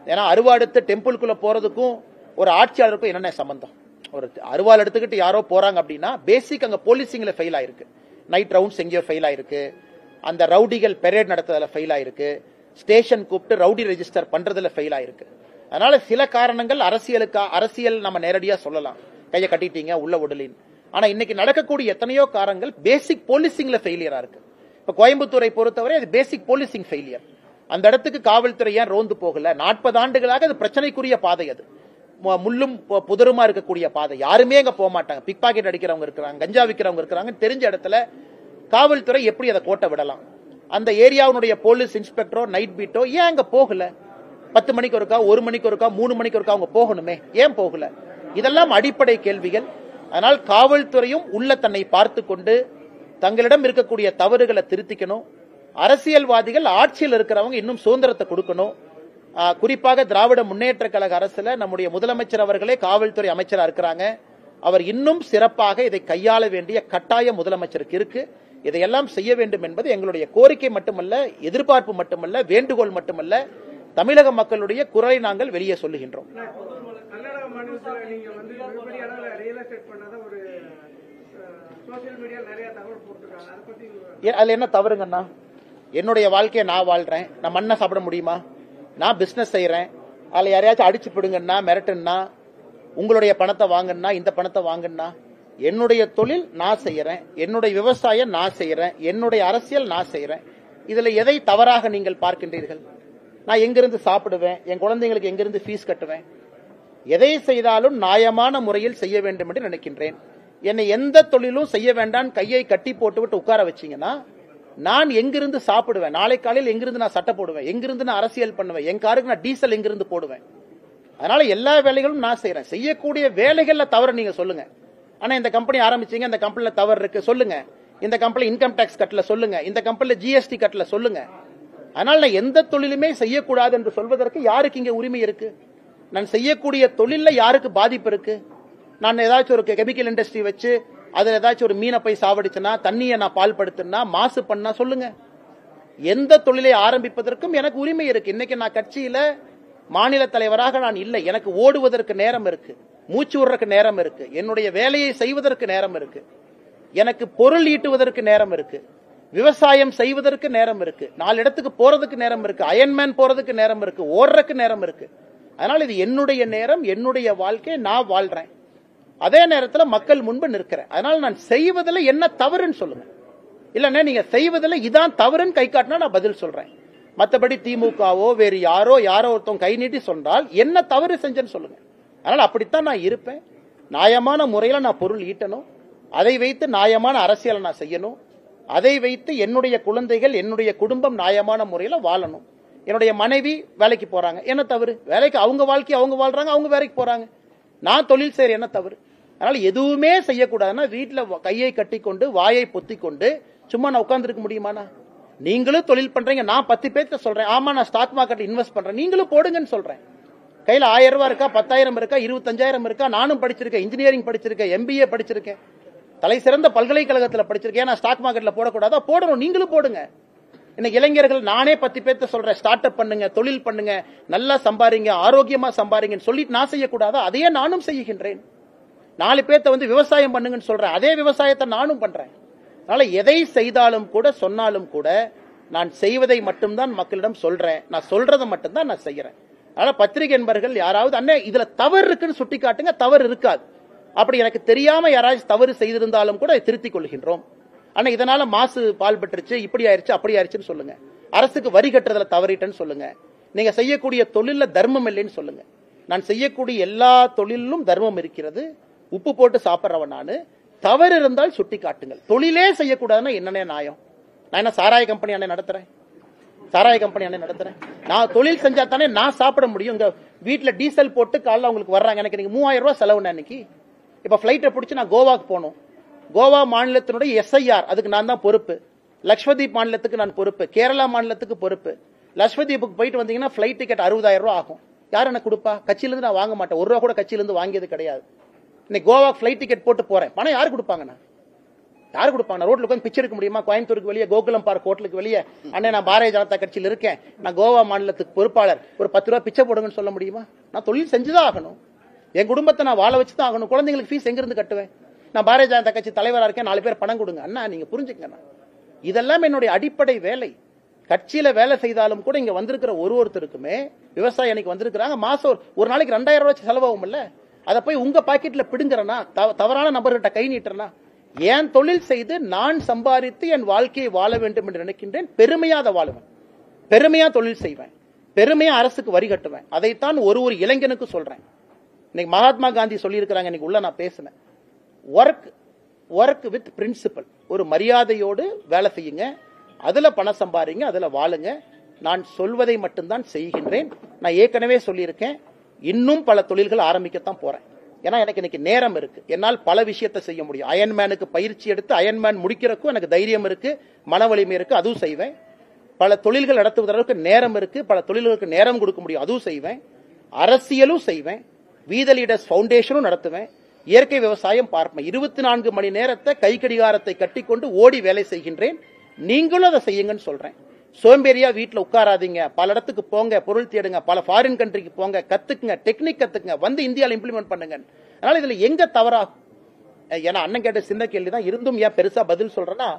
ஏன்னா அருவாடுத்து டெம்பிள்குள்ள போறதுக்கும் ஒரு ஆட்சியாளருக்கும் என்னென்ன சம்பந்தம்? ஒரு அருவாள் எடுத்துக்கிட்டு யாரோ போறாங்க அப்படின்னா பேசிக் அங்க போலீசிங்ல ஃபெயில் ஆயிருக்கு, நைட் ரவுண்ட்ஸ் எங்கேயோ ஃபெயில் ஆயிருக்கு, அந்த ரவுடிகள் பெரேட் நடத்துறதுல ஃபெயில் ஆயிருக்கு, ஸ்டேஷன் கூப்பிட்டு ரவுடி ரெஜிஸ்டர் பண்றதுல ஃபெயில் ஆயிருக்கு. அதனால சில காரணங்கள் அரசியல் நம்ம நேரடியா சொல்லலாம், கையை கட்டிட்டீங்க உள்ள விடலின். ஆனா இன்னைக்கு நடக்கக்கூடிய எத்தனையோ காரணங்கள் பேசிக் போலீசிங்ல ஃபெயிலியரா இருக்கு. இப்ப கோயம்புத்தூரை பொறுத்தவரை அது பேசிக் போலீசிங் ஃபெயிலியர். அந்த இடத்துக்கு காவல்துறை ஏன் ரோந்து போகல? 40 ஆண்டுகளாக அது பிரச்சனைக்குரிய பாதை, அது முள்ளும் புதருமா இருக்கக்கூடிய பாதை. யாருமே அங்க போக மாட்டாங்க. பிக் பாக்கெட் அடிக்கிறவங்க இருக்கிறாங்க, கஞ்சா விற்கிறவங்க இருக்கிறாங்க. தெரிஞ்ச இடத்துல காவல்துறை எப்படி அதை கோட்டை விடலாம்? அந்த ஏரியாவுடைய போலீஸ் இன்ஸ்பெக்டரோ நைட் பீட்டோ ஏன் அங்க போகல? 10 மணிக்கு ஒருக்கா, 1 மணிக்கு ஒருக்கா, 3 மணிக்கு ஒருக்கா அவங்க போகணுமே, ஏன் போகல? இதெல்லாம் அடிப்படை கேள்விகள். அதனால் காவல்துறையும் உள்ள தன்னை பார்த்து கொண்டு தங்களிடம் இருக்கக்கூடிய தவறுகளை திருத்திக்கணும். அரசியல்வாதிகள் ஆட்சியில் இருக்கிறவங்க இன்னும் சுதந்திரத்தை கொடுக்கணும். குறிப்பாக திராவிட முன்னேற்ற கழக அரசுல நம்முடைய முதலமைச்சர் அவர்களே காவல்துறை அமைச்சரா இருக்கிறாங்க. அவர் இன்னும் சிறப்பாக இதை கையாள வேண்டிய கட்டாயம் முதலமைச்சருக்கு இருக்கு. இதையெல்லாம் செய்ய வேண்டும் என்பது எங்களுடைய கோரிக்கை மட்டுமல்ல, எதிர்பார்ப்பு மட்டுமல்ல, வேண்டுகோள் மட்டுமல்ல, தமிழக மக்களுடைய குரலை நாங்கள் வெளியே சொல்லுகின்றோம். அதுல என்ன தவறுங்கண்ணா? என்னுடைய வாழ்க்கையை நான் வாழ்றேன், நான் மண்ணை சாப்பிட முடியுமா? நான் பிசினஸ் செய்யறேன், அதுல யாரையாச்சும் அடிச்சு பிடுங்கன்னா, மிரட்டுன்னா, உங்களுடைய பணத்தை வாங்கினா, இந்த பணத்தை வாங்கினா, என்னுடைய தொழில் நான் செய்யறேன், என்னுடைய விவசாயம் நான் செய்யறேன், என்னுடைய அரசியல் நான் செய்யறேன். இதுல எதை தவறாக நீங்கள் பார்க்கின்றீர்கள்? நான் எங்கிருந்து சாப்பிடுவேன், என் குழந்தைங்களுக்கு எங்கிருந்து ஃபீஸ் கட்டுவேன்? எதை செய்தாலும் நியாயமான முறையில் செய்ய வேண்டும் என்று நினைக்கின்றேன். என்னை எந்த தொழிலும் செய்ய வேண்டாம் கையை கட்டி போட்டுவிட்டு உட்கார வச்சீங்கன்னா நான் எங்கிருந்து சாப்பிடுவேன்? நாளை காலையில் எங்கிருந்து நான் சட்டை போடுவேன்? எங்கிருந்து நான் அரசியல் பண்ணுவேன்? என் காருக்கு நான் டீசல் எங்கிருந்து போடுவேன்? அதனால எல்லா வேலைகளும் நான் செய்யறேன். செய்யக்கூடிய வேலைகள்ல தவறு நீங்க சொல்லுங்க. ஆனா இந்த கம்பெனி ஆரம்பிச்சீங்க, இந்த கம்பெனில தவறு இருக்கு சொல்லுங்க. இந்த கம்பெனி இன்கம் டாக்ஸ் கட்டல சொல்லுங்க. இந்த கம்பெனில ஜிஎஸ்டி கட்டல சொல்லுங்க. அதனால நான் எந்த தொழிலுமே செய்யக்கூடாது என்று சொல்வதற்கு யாருக்கு இங்க உரிமை இருக்கு? நான் செய்யக்கூடிய தொழில யாருக்கு பாதிப்பு இருக்கு? நான் ஏதாச்சும் ஒரு கெமிக்கல் இண்டஸ்ட்ரி வச்சு அதுல ஏதாச்சும் ஒரு மீனை போய் சாவடிச்சுனா, தண்ணியை நான் பால் படுத்தினா, மாசு பண்ணா சொல்லுங்க. எந்த தொழிலை ஆரம்பிப்பதற்கும் எனக்கு உரிமை இருக்கு. இன்னைக்கு நான் கட்சியில மாநில தலைவராக நான் இல்லை. எனக்கு ஓடுவதற்கு நேரம் இருக்கு, மூச்சு விடுறதுக்கு நேரம் இருக்கு, என்னுடைய வேலையை செய்வதற்கு நேரம் இருக்கு, எனக்கு பொருள் ஈட்டுவதற்கு நேரம் இருக்கு, விவசாயம் செய்வதற்கு நேரம் இருக்கு, 4 இடத்துக்கு போறதுக்கு நேரம் இருக்கு, அயன்மேன் போறதுக்கு நேரம் இருக்கு, ஓடுறதுக்கு நேரம் இருக்கு. அதனால இது என்னுடைய நேரம், என்னுடைய வாழ்க்கை, நான் வாழ்றேன். அதே நேரத்தில் மக்கள் முன்பு நிற்கிறேன். அதனால நான் செய்வதில் என்ன தவறுன்னு சொல்லுங்க. இல்லன்னா நீங்க செய்வதில் இதான் தவறுன்னு கை காட்டினா நான் பதில் சொல்றேன். மற்றபடி திமுகவோ வேறு யாரோ ஒருத்தவங்க கை நீட்டி சொன்னால் என்ன தவறு செஞ்சேன்னு சொல்லுங்க. அதனால அப்படித்தான் நான் இருப்பேன். நியாயமான முறையில் நான் பொருள் ஈட்டணும், அதை வைத்து நியாயமான அரசியலை நான் செய்யணும், அதை வைத்து என்னுடைய குழந்தைகள் என்னுடைய குடும்பம் நியாயமான முறையில் வாழணும். என்னுடைய மனைவி வேலைக்கு போறாங்க, என்ன தவறு? வேலைக்கு அவங்க வாழ்க்கை அவங்க வாழ்றாங்க, அவங்க வேலைக்கு போறாங்க. நான் தொழில் செய்யற, என்ன தவறு? அதனால எதுவுமே செய்யக்கூடாதுன்னா வீட்டுல கையை கட்டி கொண்டு வாயை பொத்தி கொண்டு சும்மா நான் உட்கார்ந்து இருக்க முடியுமாண்ணா? நீங்களும் தொழில் பண்றீங்க, நான் 10 பேர்த்த சொல்றேன், ஆமா நான் ஸ்டாக் மார்க்கெட்ல இன்வெஸ்ட் பண்றேன், நீங்களும் போடுங்கன்னு சொல்றேன். கையில 1000 ரூபாய் இருக்கா, 10,000 இருக்கா, 25,000 இருக்கா? நானும் படிச்சிருக்கேன், இன்ஜினியரிங் படிச்சிருக்கேன், MBA படிச்சிருக்கேன், தலை சிறந்த பல்கலைக்கழகத்தில் படிச்சிருக்கேன். நான் ஸ்டாக் மார்க்கெட்ல போடக்கூடாதா? போடணும், நீங்களும் போடுங்க. இன்னைக்கு இளைஞர்கள் நானே 10 பேர்த்த சொல்றேன், ஸ்டார்ட் அப் பண்ணுங்க, தொழில் பண்ணுங்க, நல்லா சம்பாதிங்க, ஆரோக்கியமா சம்பாதிங்கன்னு சொல்லிட்டு நான் செய்யக்கூடாதா? அதையே நானும் செய்கின்றேன். 4 பேர்த்த வந்து விவசாயம் பண்ணுங்கன்னு சொல்றேன், அதே விவசாயத்தை நானும் பண்றேன். அதனால எதை செய்தாலும் கூட சொன்னாலும் கூட நான் செய்வதை மட்டும்தான் மக்களிடம் சொல்றேன், நான் சொல்றதை மட்டும்தான் நான் செய்யறேன். அதனால பத்திரிகை என்பர்கள் யாராவது அண்ணே இதுல தவறு இருக்குன்னு சுட்டி காட்டுங்க, தவறு இருக்காது. அப்படி எனக்கு தெரியாம யாராச்சும் தவறு செய்திருந்தாலும் கூட திருத்திக் கொள்கின்றோம். ஆனா இதனால மாசு பால் பெற்றுச்சு, இப்படி ஆயிருச்சு, அப்படி ஆயிருச்சுன்னு சொல்லுங்க. அரசுக்கு வரி கட்டுறதுல தவறிட்டேன்னு சொல்லுங்க. நீங்க செய்யக்கூடிய தொழில தர்மம் இல்லைன்னு சொல்லுங்க. நான் செய்யக்கூடிய எல்லா தொழிலும் தர்மம் இருக்கிறது. உப்பு போட்டு சாப்பிட்றவன் நானு. தவறு இருந்தால் சுட்டி காட்டுங்கள். தொழிலே செய்யக்கூடாதுன்னா என்னன்னே நியாயம்? நான் என்ன சாராய கம்பெனி அண்ணே நடத்துறேன்? சாராய கம்பெனி அண்ணே நடத்துறேன்? நான் தொழில் செஞ்சா தானே நான் சாப்பிட முடியும். இங்க வீட்டுல டீசல் போட்டு காலைல அவங்களுக்கு வர்றாங்க, எனக்கு நீங்க 3000 ரூபாய் செலவு. அன்னைக்கு இப்ப பிளைட்டை பிடிச்சி நான் கோவாக்கு போகணும். கோவா மாநிலத்தினுடைய SIR அதுக்கு நான் தான் பொறுப்பு. லட்சதீப் மாநிலத்துக்கு நான் பொறுப்பு, கேரளா மாநிலத்துக்கு பொறுப்பு. லட்சதீப்புக்கு போயிட்டு வந்தீங்கன்னா பிளைட் டிக்கெட் 60,000 ரூபாய் ஆகும். யார் எனக்கு கொடுப்பா? கட்சியிலிருந்து நான் வாங்க மாட்டேன், 1 ரூபா கூட கட்சியிலிருந்து வாங்கியது கிடையாது. இன்னைக்கு கோவா பிளைட் டிக்கெட் போட்டு போறேன், பணம் யாரு கொடுப்பாங்கண்ணா? யாரு கொடுப்பாங்க? ரோட்ல உட்காந்து பிச்சை எடுக்க முடியுமா? கோயம்புத்தூருக்கு வெளியே கோகுலம் பார்க் ஹோட்டலுக்கு வெளியே அண்ணே நான் பாரதிய ஜனதா கட்சியில் இருக்கேன், நான் கோவா மாநிலத்துக்கு பொறுப்பாளர், ஒரு 10 ரூபாய் பிச்சை போடுங்கன்னு சொல்ல முடியுமா? நான் தொழில் செஞ்சுதான் ஆகணும், என் குடும்பத்தை நான் வாழ வச்சுதான் ஆகணும். குழந்தைங்களுக்கு ஃபீஸ் எங்க இருந்து கட்டுவேன்? நான் பாரதிய ஜனதா கட்சி தலைவராக இருக்கேன், 4 பேர் பணம் கொடுங்க அண்ணா, நீங்க புரிஞ்சுக்கண்ணா. இதெல்லாம் என்னுடைய அடிப்படை வேலை. கட்சியில வேலை செய்தாலும் கூட இங்க வந்திருக்கிற ஒருத்தருக்குமே விவசாயி அன்னைக்கு வந்திருக்கிறாங்க, மாசம் ஒரு நாளைக்கு 2000 ரூபாய் செலவாகும் இல்ல? அதை போய் உங்க பாக்கெட்ல பிடுங்குறனா? தவறான நபர்கிட்ட கை நீட்டுறனா? ஏன் தொழில் செய்து நான் சம்பாதித்து என் வாழ்க்கையை வாழ வேண்டும் என்று நினைக்கின்றேன். பெருமையா அதை வாழுவேன், பெருமையா தொழில் செய்வேன், பெருமையா அரசுக்கு வரி கட்டுவேன். அதைத்தான் ஒரு இளைஞனுக்கு சொல்றேன். இன்னைக்கு மகாத்மா காந்தி சொல்லி இருக்கிறாங்க, இன்னைக்கு உள்ள நான் பேசினேன், ஒர்க் வித் பிரின்சிபல். ஒரு மரியாதையோடு வேலை செய்யுங்க, அதுல பணம் சம்பாதிங்க, அதுல வாழுங்க. நான் சொல்வதை மட்டும்தான் செய்கின்றேன். நான் ஏற்கனவே சொல்லியிருக்கேன், இன்னும் பல தொழில்கள் ஆரம்பிக்கத்தான் போறேன். ஏன்னா எனக்கு இன்னைக்கு நேரம் இருக்கு, என்னால் பல விஷயத்தை செய்ய முடியும். அயன்மேனுக்கு பயிற்சி எடுத்து அயன்மேன் முடிக்கிறதுக்கும் எனக்கு தைரியம் இருக்கு, மன வலிமை இருக்கு, அதுவும் செய்வேன். பல தொழில்கள் நடத்துவதற்கு நேரம் இருக்கு, பல தொழில்களுக்கு நேரம் கொடுக்க முடியும், அதுவும் செய்வேன். அரசியலும் செய்வேன், வீத லீடர்ஸ் ஃபவுண்டேஷனும் நடத்துவேன், இயற்கை விவசாயம் பார்ப்பேன். 24 மணி நேரத்தை கை கடிகாரத்தை கட்டிக்கொண்டு ஓடி வேலை செய்கின்றேன். நீங்களும் அதை செய்யுங்கன்னு சொல்றேன். சோம்பேறியா வீட்டுல உட்காராதீங்க, பல இடத்துக்கு போங்க, பொருள் தேடுங்க, பல ஃபாரின் கண்ட்ரிக்கு போங்க, கத்துக்குங்க, டெக்னிக் கத்துக்குங்க, வந்து இந்தியாவில் இம்ப்ளிமெண்ட் பண்ணுங்க. அதனால இதுல எங்க தவறாகும்? ஏன்னா அண்ணன் கேட்ட சின்ன கேள்விதான், இருந்தும் ஏன் பெருசா பதில் சொல்றேன்னா,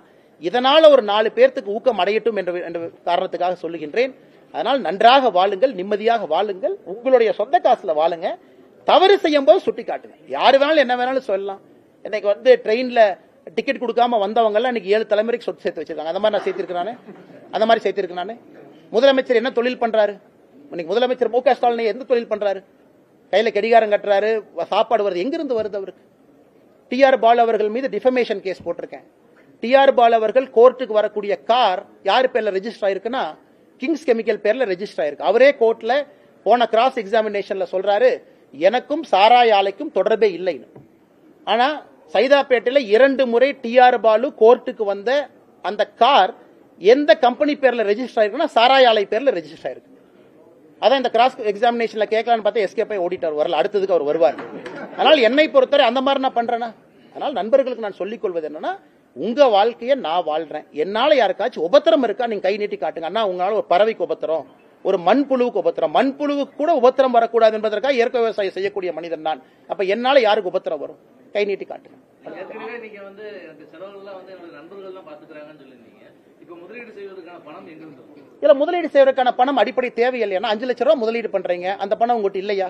இதனால ஒரு 4 பேர்த்துக்கு ஊக்கம் அடையட்டும் என்ற காரணத்துக்காக சொல்லுகின்றேன். அதனால் நன்றாக வாழுங்கள், நிம்மதியாக வாழுங்கள், உங்களுடைய சொந்த காசுல வாழுங்க. தவறு செய்யும் போது சுட்டி காட்டுங்க. யாரு வேணாலும் என்ன வேணாலும் சொல்லலாம். இன்னைக்கு வந்து ட்ரெயின்ல டிக்கெட் கொடுக்காம வந்தவங்க எல்லாம் இன்னைக்கு 7 தலைமுறைக்கு சொத்து சேர்த்து வச்சிருக்காங்க. அந்த மாதிரி நான் சேர்த்திருக்கேன், அந்த மாதிரி சேர்த்திருக்கேன். முதலமைச்சர் என்ன தொழில் பண்றாரு? இன்னைக்கு முதலமைச்சர் மு க ஸ்டாலின் எந்த தொழில் பண்றாரு? கையில கடிகாரம் கட்டுறாரு, சாப்பாடு வருது, எங்கிருந்து வருது அவருக்கு? TR பாலு அவர்கள் மீது டிஃபமேஷன் கேஸ் போட்டிருக்கேன். TR பாலு அவர்கள் கோர்ட்டுக்கு வரக்கூடிய கார் யார் பேர்ல ரெஜிஸ்டர் ஆயிருக்குன்னா, கிங்ஸ் கெமிக்கல் பேர்ல ரெஜிஸ்டர் ஆயிருக்கு. அவரே கோர்ட்ல போன கிராஸ் எக்ஸாமினேஷன்ல சொல்றாரு எனக்கும் சாராய ஆலைக்கும் தொடர்பே இல்லைன்னு. ஆனா சைதாப்பேட்டையில 2 முறை டிஆர் பாலு கோர்ட்டுக்கு வந்த அந்த கார் எந்த கம்பெனி பேர்ல ரெஜிஸ்டர் ஆயிருக்குன்னா சாராய ஆலை பேர்ல ரெஜிஸ்டர் ஆயிருக்கு. அதான் இந்த கிராஸ் எக்ஸாமினேஷன்ல கேட்கலான்னு பார்த்தா எஸ்கே போய் ஓடிட்டார், வரல, அடுத்ததுக்கு அவர் வருவார். அதனால என்னை பொறுத்தவரை அந்த மாதிரி நான் பண்றேன்னா, அதனால நண்பர்களுக்கு நான் சொல்லிக் கொள்வது என்னன்னா, உங்க வாழ்க்கையை நான் வாழ்றேன், என்னால யாருக்காச்சும் உபத்திரம் இருக்கா நீங்க கை நீட்டி காட்டுங்க. அண்ணா உங்களால ஒரு பறவைக்கு உபத்திரம், ஒரு மண்புழுவுக்கு உபத்திரம், மண்புழுவுக்கு கூட உபத்திரம் வரக்கூடாது என்பதற்காக இயற்கை விவசாயம் செய்யக்கூடிய மனிதன் நான். அப்ப என்னால யாருக்கு உபத்திரம் வரும்? கை நீட்டி காட்டுங்க. ஏற்கனவே நீங்க வந்து எனக்கு செலவுகள்லாம் வந்து என்னோட நண்பர்கள் தான் பாத்துக்கிறாங்கன்னு சொல்லிருந்தீங்க. இப்ப முதலீடு செய்வதற்கான பணம் எங்க இருந்து? இல்ல, முதலீடு செய்வதற்கான பணம் அடிப்படை தேவையில்லையா? 5 லட்சம் ரூபாய் முதலீடு பண்றீங்க, அந்த பணம் உங்ககிட்ட இல்லையா?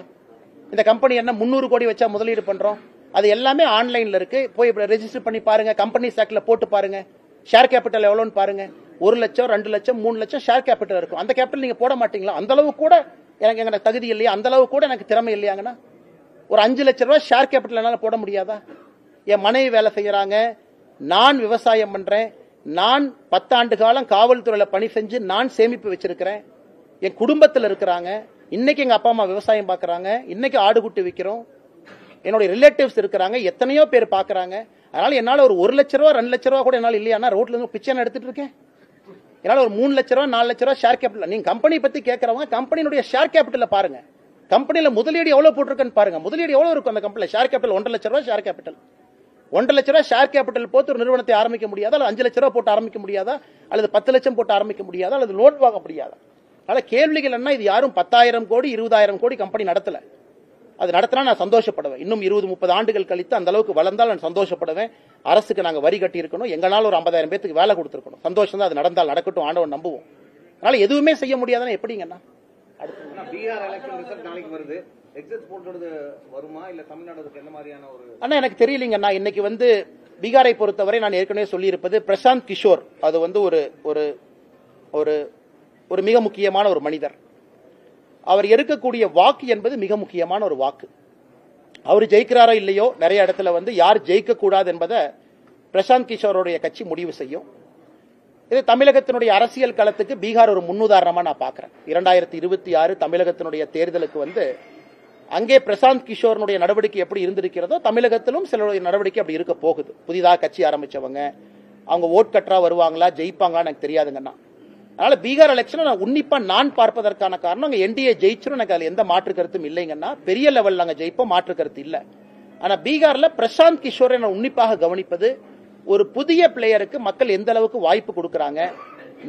இந்த கம்பெனி என்ன 300 கோடி வச்சா முதலீடு பண்றோம்? அது எல்லாமே ஆன்லைன்ல இருக்கு, போய் ரெஜிஸ்டர் பண்ணி பாருங்க, கம்பெனி ஆக்ட்ல போட்டு பாருங்க, ஷேர் கேபிட்டல் எவ்வளவுன்னு பாருங்க. 1 லட்சம் 2 லட்சம் 3 லட்சம் ஷேர் கேபிட்டல் இருக்கும். அந்த கேபிட்டல் நீங்க போட மாட்டீங்களா? அந்த அளவு கூட எனக்கு தகுதி இல்லையா? அந்த அளவு கூட எனக்கு திறமை இல்லையாங்கன்னா ஒரு 5 லட்சம் ரூபாய் ஷேர் கேபிட்டல் என்னால போட முடியாதா? என் மனைவி வேலை செய்யறாங்க, நான் விவசாயம் பண்றேன், நான் 10 ஆண்டு காலம் காவல்துறையில பணி செஞ்சு நான் சேமிப்பு வச்சிருக்கிறேன், என் குடும்பத்தில் இருக்கிறாங்க, இன்னைக்கு எங்க அப்பா அம்மா விவசாயம் பாக்குறாங்க, இன்னைக்கு ஆடு குட்டி விற்கிறோம், என்னுடைய ரிலேட்டிவ்ஸ் இருக்கிறாங்க, எத்தனையோ பேர் பாக்குறாங்க. அதனால என்னால ஒரு 1 லட்ச ரூபா 2 லட்ச ரூபா கூட என்னால இல்லையா? ரோட்ல இருந்து பிச்சை எடுத்துட்டு இருக்கேன். என்னால ஒரு 3 லட்ச ரூபா 4 லட்ச ரூபா ஷேர் கேபிட்டல். நீங்க கம்பெனி பத்தி கேட்கறவங்க கம்பெனியுடைய ஷேர் கேபிட்டல் பாருங்க, கம்பெனில முதலீடு எவ்வளவு போட்டிருக்குன்னு பாருங்க. முதலீடு எவ்வளவு இருக்கும் அந்த கம்பெனில? ஷேர் கேபிட்டல் 1.5 லட்ச ரூபாய் ஷேர் கேபிட்டல். 1.5 லட்ச ரூபாய் ஷேர் கேபிட்டல் போட்டு ஒரு நிறுவனத்தை ஆரம்பிக்க முடியாதா? அல்லது 5 லட்ச ரூபாய் போட்டு ஆரம்பிக்க முடியாதா? அல்லது 10 லட்சம் போட்டு ஆரம்பிக்க முடியாதா? அல்லது லோன் வாங்க முடியாதா? அதனால கேள்விகள் என்ன, இது யாரும் 10,000 கோடி 20,000 கோடி கம்பெனி நடத்தல. அது நடத்தினா நான் சந்தோஷப்படுவேன். இன்னும் 20-30 ஆண்டுகள் கழித்து அந்த அளவுக்கு வளர்ந்தால் நான் சந்தோஷப்படுவேன். அரசுக்கு நாங்க வரி கட்டி இருக்கணும், எங்களால ஒரு 50,000 பேருக்கு வேலை கொடுத்திருக்கணும். சந்தோஷம் தான், அது நடந்தால் நடக்கட்டும், ஆண்டவன் நம்புவோம். அதனால எதுவுமே செய்ய முடியாதுன்னா எப்படிங்கண்ணா? பீகார் எலெக்ஷன் ரிசல்ட் நாளைக்கு வருது, எக்ஸிட் போல்றது வருமா இல்ல தமிழ்நாடுக்கு என்ன மாதிரியான ஒரு? அண்ணா எனக்கு தெரியலீங்கண்ணா. இன்னைக்கு வந்து பீகாரை பொறுத்தவரை நான் ஏற்கனவே சொல்லியிருப்பது, பிரசாந்த் கிஷோர் அது வந்து ஒரு ஒரு ஒரு ஒரு மிக முக்கியமான ஒரு மனிதர். அவர் எடுக்கக்கூடிய வாக்கு என்பது மிக முக்கியமான ஒரு வாக்கு. அவர் ஜெயிக்கிறாரோ இல்லையோ, நிறைய இடத்துல வந்து யார் ஜெயிக்க கூடாது என்பதை பிரசாந்த் கிஷோருடைய கட்சி முடிவு செய்யும். இது தமிழகத்தினுடைய அரசியல் களத்துக்கு பீகார் ஒரு முன்னுதாரணமா நான் பார்க்கிறேன். 2026 தமிழகத்தினுடைய தேர்தலுக்கு வந்து அங்கே பிரசாந்த் கிஷோருடைய நடவடிக்கை எப்படி இருந்திருக்கிறதோ தமிழகத்திலும் சிலருடைய நடவடிக்கை அப்படி இருக்க போகுது. புதிதாக கட்சி ஆரம்பிச்சவங்க அவங்க ஓட் கட்டரா வருவாங்களா, ஜெயிப்பாங்களான்னு எனக்கு தெரியாதுங்கண்ணா. அதனால பீகார் எலெக்ஷன் நான் உன்னிப்பா நான் பார்ப்பதற்கான காரணம், அங்க என்டிஏ ஜெயிச்சிரும், எனக்கு அதுல எந்த மாற்று கருத்தும் இல்லைங்கன்னா. பெரிய லெவல்ல அங்க ஜெயிப்போம், மாற்று கருத்து இல்ல. ஆனா பீகார்ல பிரசாந்த் கிஷோரை நான் உன்னிப்பாக கவனிப்பது, ஒரு புதிய பிளேயருக்கு மக்கள் எந்த அளவுக்கு வாய்ப்பு கொடுக்கறாங்க,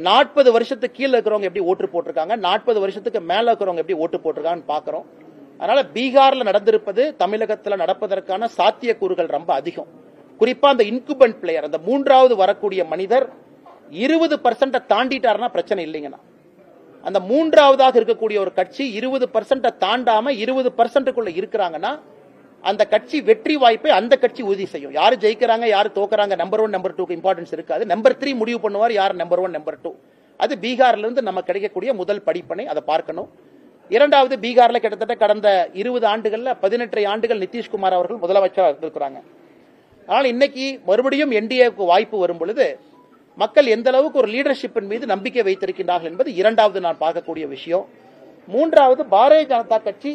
40 வருஷத்துக்கு கீழே இருக்கிறவங்க எப்படி ஓட்டு போட்டிருக்காங்க, 40 வருஷத்துக்கு மேல இருக்கிறவங்க எப்படி ஓட்டு போட்டிருக்காங்கன்னு பாக்குறோம். அதனால பீகார்ல நடந்திருப்பது தமிழகத்தில் நடப்பதற்கான சாத்தியக்கூறுகள் ரொம்ப அதிகம். குறிப்பா அந்த இன்குபென்ட் பிளேயர், அந்த 3வது வரக்கூடிய மனிதர் 20% தாண்டிட்டாருன்னா பிரச்சனை இல்லைங்கண்ணா. அந்த 3வதாக இருக்கக்கூடிய ஒரு கட்சி 20% தாண்டாம 20%க்குள்ள இருக்கிறாங்கன்னா அந்த கட்சி வெற்றி வாய்ப்பை அந்த கட்சி உறுதி செய்யும். யாரு ஜெயிக்கிறாங்க யாரு தோக்குறாங்க, நம்பர் 1 நம்பர் 2க்கு இம்பார்ட்டன்ஸ் இருக்காது. நம்பர் 3 முடிவு பண்ணுவார் யார் நம்பர் 1 நம்பர் 2. அது பீகார்ல இருந்து நம்ம கிடைக்கக்கூடிய முதல் படிப்பனை, அதை பார்க்கணும். இரண்டாவது, பீகார்ல கிட்டத்தட்ட கடந்த 20 ஆண்டுகள்ல 18 ஆண்டுகள் நிதிஷ்குமார் அவர்கள் முதலமைச்சராக இருக்கிறாங்க. ஆனால் இன்னைக்கு மறுபடியும் என்டிஏக்கு வாய்ப்பு வரும் பொழுது மக்கள் எந்த அளவுக்கு ஒரு லீடர்ஷிப்பின் மீது நம்பிக்கை வைத்திருக்கின்றார்கள் என்பது இரண்டாவது நான் பார்க்கக்கூடிய விஷயம். மூன்றாவது, பாரதிய ஜனதா கட்சி